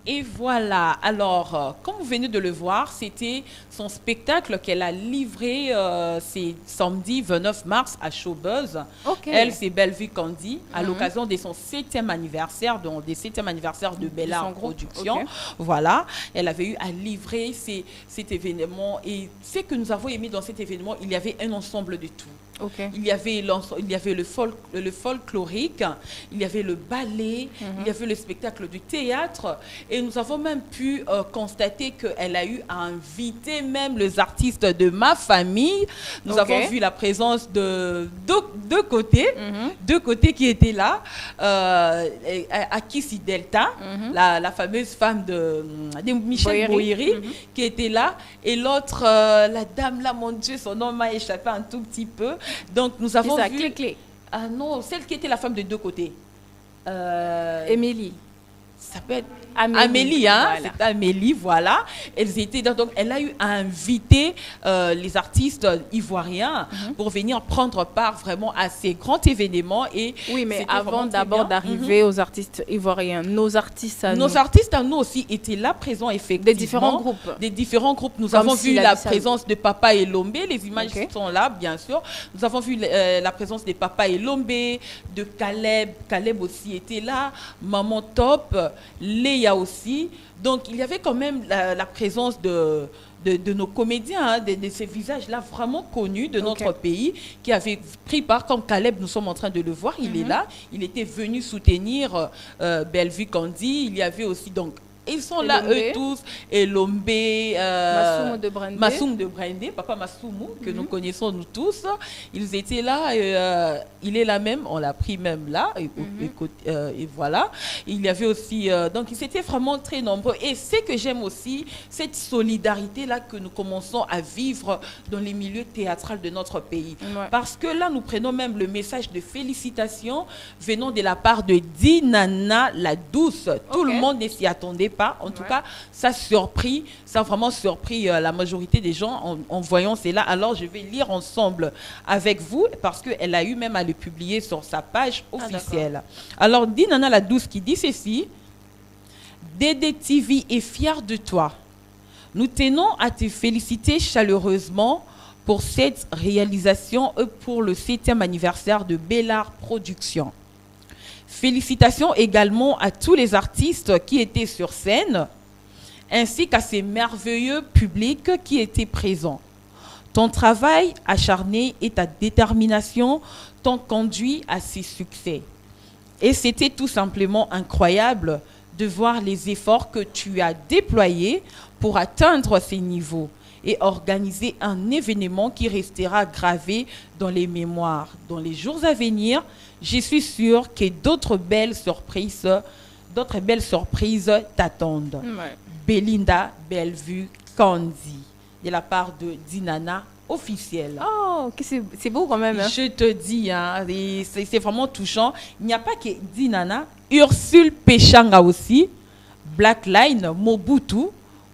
Et voilà, alors, comme vous venez de le voir, c'était son spectacle qu'elle a livré c'est samedi 29 mars à Showbuzz. Okay. Elle, c'est Bellevue Candy, à l'occasion de son 7e anniversaire, donc des 7e anniversaire de Bellard Production. Okay. Voilà, elle avait eu à livrer cet événement. Et ce que nous avons aimé dans cet événement, il y avait un ensemble de tout. Okay. Il y avait le folklorique, il y avait le ballet, il y avait le spectacle du théâtre et nous avons même pu constater qu'elle a eu à inviter même les artistes de ma famille. Nous avons vu la présence de deux côtés qui étaient là, Akissi Delta, la fameuse femme de Michel Boyeri qui était là, et l'autre, la dame là, mon Dieu, son nom m'a échappé un tout petit peu. Donc nous avons vu... Ah non, celle qui était la femme de deux côtés. Émilie. Ça peut être Amélie, hein? Voilà. C'est Amélie, voilà. Donc, elle a eu à inviter les artistes ivoiriens pour venir prendre part vraiment à ces grands événements. Et oui, mais avant d'abord d'arriver aux artistes ivoiriens, nos artistes à nous aussi étaient là, présents effectivement. Des différents groupes. Nous avons vu la présence de Papa et Lombe. Les images sont là, bien sûr. Nous avons vu la présence de Papa et Lombe, de Caleb. Caleb aussi était là. Maman Top, Léa aussi. Donc, il y avait quand même la présence de nos comédiens, de ces visages-là vraiment connus de notre pays, qui avaient pris part, comme Caleb, nous sommes en train de le voir, il est là. Il était venu soutenir Bellevue Candy. Il y avait aussi, donc, ils sont là, eux tous, et Lombe, Massoum de Brandé, Papa Massoumou, que nous connaissons nous tous. Ils étaient là, et, il est là même, on l'a pris même là, et voilà. Il y avait aussi, donc ils étaient vraiment très nombreux. Et ce que j'aime aussi, cette solidarité-là que nous commençons à vivre dans les milieux théâtraux de notre pays. Parce que là, nous prenons même le message de félicitations venant de la part de Dinana la Douce. Tout le monde ne s'y attendait pas. En tout cas, ça a vraiment surpris la majorité des gens en voyant cela. Alors, je vais lire ensemble avec vous parce qu'elle a eu même à le publier sur sa page officielle. Alors, Dinana la Douce qui dit ceci: Dédé TV est fier de toi. Nous tenons à te féliciter chaleureusement pour cette réalisation et pour le 7e anniversaire de Bellard Production. Félicitations également à tous les artistes qui étaient sur scène, ainsi qu'à ces merveilleux publics qui étaient présents. Ton travail acharné et ta détermination t'ont conduit à ces succès. Et c'était tout simplement incroyable de voir les efforts que tu as déployés pour atteindre ces niveaux et organiser un événement qui restera gravé dans les mémoires. Dans les jours à venir, je suis sûre que d'autres belles surprises t'attendent. Belinda Bellevue Candy, de la part de Dinana officielle. Oh, c'est beau quand même. Hein? Je te dis, hein, c'est vraiment touchant. Il n'y a pas que Dinana, Ursule Péchanga aussi, Blackline, Mobutu.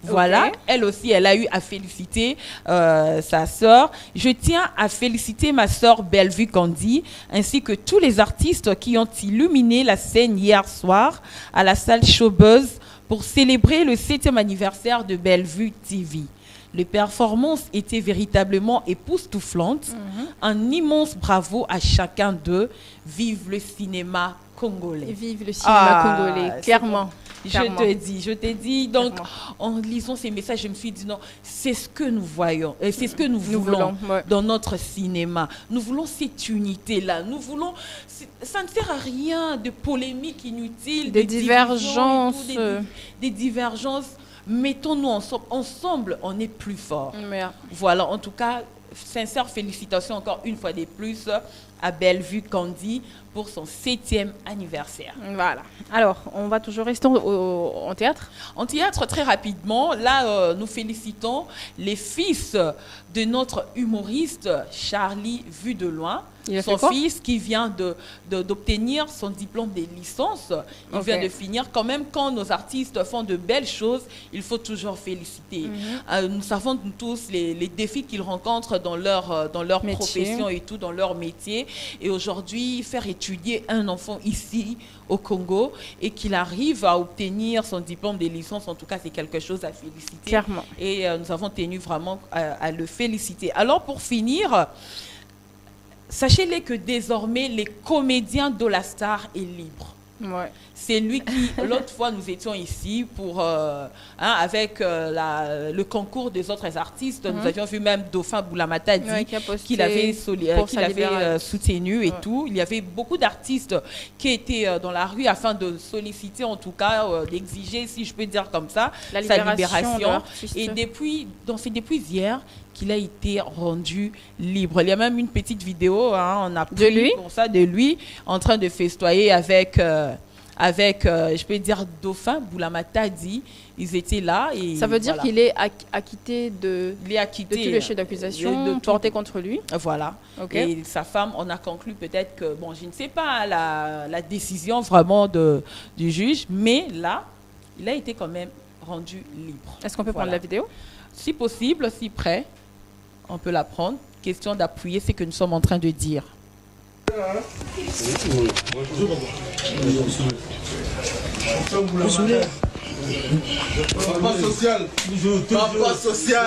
Voilà, okay. Elle aussi, elle a eu à féliciter sa sœur. Je tiens à féliciter ma sœur Bellevue Candy, ainsi que tous les artistes qui ont illuminé la scène hier soir à la salle Showbuzz pour célébrer le 7e anniversaire de Bellevue TV. Les performances étaient véritablement époustouflantes. Un immense bravo à chacun d'eux. Vive le cinéma congolais. Et vive le cinéma congolais, clairement. Je te dis. Donc, en lisant ces messages, je me suis dit, non, c'est ce que nous voyons, c'est ce que nous voulons dans notre cinéma. Nous voulons cette unité-là. Nous voulons, ça ne sert à rien de polémiques inutiles, des divergences. Des divergences. Mettons-nous ensemble. Ensemble, on est plus fort. Voilà, en tout cas, sincères félicitations encore une fois de plus à Bellevue Candy pour son 7e anniversaire. Voilà. Alors, on va toujours rester en théâtre. En théâtre, très rapidement. Là, nous félicitons les fils de notre humoriste Charlie Vu de Loin. Son fils qui vient d'obtenir son diplôme de licence. Il vient de finir. Quand même, quand nos artistes font de belles choses, il faut toujours féliciter. Nous savons tous les défis qu'ils rencontrent dans leur profession et tout, dans leur métier. Et aujourd'hui, faire étudier un enfant ici au Congo et qu'il arrive à obtenir son diplôme de licence, en tout cas, c'est quelque chose à féliciter. Clairement. Et nous avons tenu vraiment à le féliciter. Alors, pour finir, sachez-les que désormais, les comédiens de la Star est libre. C'est lui qui, l'autre fois, nous étions ici pour, avec le concours des autres artistes. Nous avions vu même Dauphin Boulamata qu'il avait soutenu et tout. Il y avait beaucoup d'artistes qui étaient dans la rue afin de solliciter, en tout cas, d'exiger, si je peux dire comme ça, sa libération. Et c'est depuis hier qu'il a été rendu libre. Il y a même une petite vidéo, on a pris pour ça de lui en train de festoyer avec je peux dire, Dauphin Boulamata dit. Ils étaient là. Et ça veut dire qu'il est acquitté de tous les chefs d'accusation portés contre lui. Voilà. Et sa femme, on a conclu peut-être que, bon, je ne sais pas la décision vraiment du juge, mais là, il a été quand même rendu libre. Est-ce qu'on peut prendre la vidéo? Si possible, si prêt, on peut la prendre. Question d'appuyer ce que nous sommes en train de dire. Papa social. Papa social.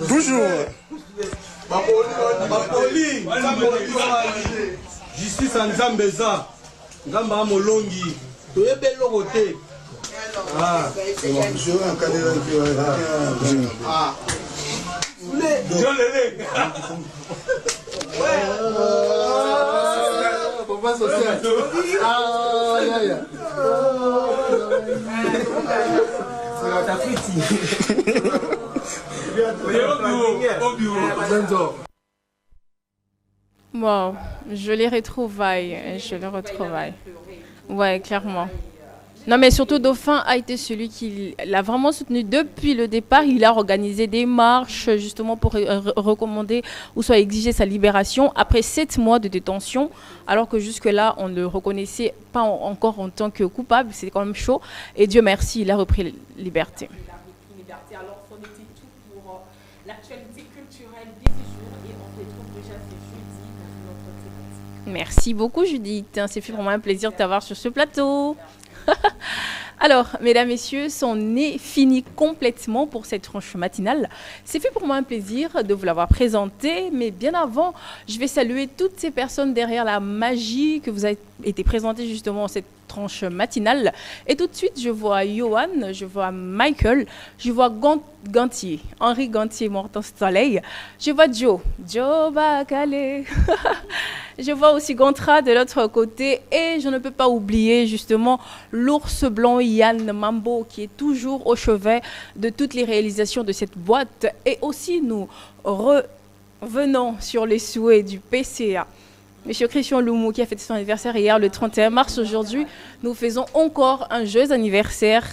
Toujours. Justice à Nzambeza. Nzamba Molongi. Toyebe logote. Papa social. Wow, je les retrouvaille. Ouais, clairement. Non, mais surtout, Dauphin a été celui qui l'a vraiment soutenu depuis le départ. Il a organisé des marches justement pour recommander ou soit exiger sa libération après 7 mois de détention, alors que jusque-là, on ne le reconnaissait pas encore en tant que coupable. C'était quand même chaud. Et Dieu merci, il a repris la liberté. Alors, c'en était tout pour l'actualité culturelle des jours et on retrouve déjà ce jeudi dans notre thématique. Merci beaucoup, Judith. C'est fait vraiment un plaisir de t'avoir sur ce plateau. Alors, mesdames, messieurs, c'en est fini complètement pour cette tranche matinale. C'est fait pour moi un plaisir de vous l'avoir présenté, mais bien avant, je vais saluer toutes ces personnes derrière la magie que vous avez été présentées justement cette tranche matinale. Et tout de suite, je vois Johan, je vois Michael, je vois Gantier, Henri Gantier, Morten Soleil. Je vois Joe Bacalé. Je vois aussi Gontra de l'autre côté et je ne peux pas oublier justement l'ours blanc Yann Mambo qui est toujours au chevet de toutes les réalisations de cette boîte. Et aussi nous revenons sur les souhaits du PCA. Monsieur Christian Loumou qui a fêté son anniversaire hier le 31 mars. Aujourd'hui, nous faisons encore un joyeux anniversaire.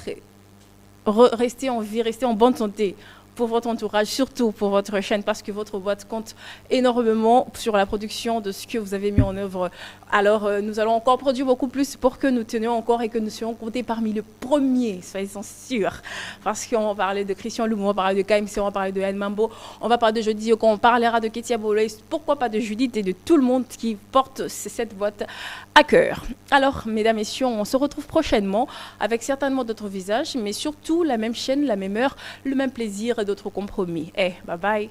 Restez en vie, restez en bonne santé pour votre entourage, surtout pour votre chaîne, parce que votre boîte compte énormément sur la production de ce que vous avez mis en œuvre. Alors, nous allons encore produire beaucoup plus pour que nous tenions encore et que nous soyons comptés parmi les premiers, soyez-en sûrs. Parce qu'on va parler de Christian Loumou, on va parler de KMC, on va parler de Yann Mambo, on va parler de Jeudi Yoko, on parlera de Ketia Boley, pourquoi pas de Judith et de tout le monde qui porte cette boîte à cœur. Alors, mesdames, messieurs, on se retrouve prochainement avec certainement d'autres visages, mais surtout la même chaîne, la même heure, le même plaisir et d'autres compromis. Bye bye.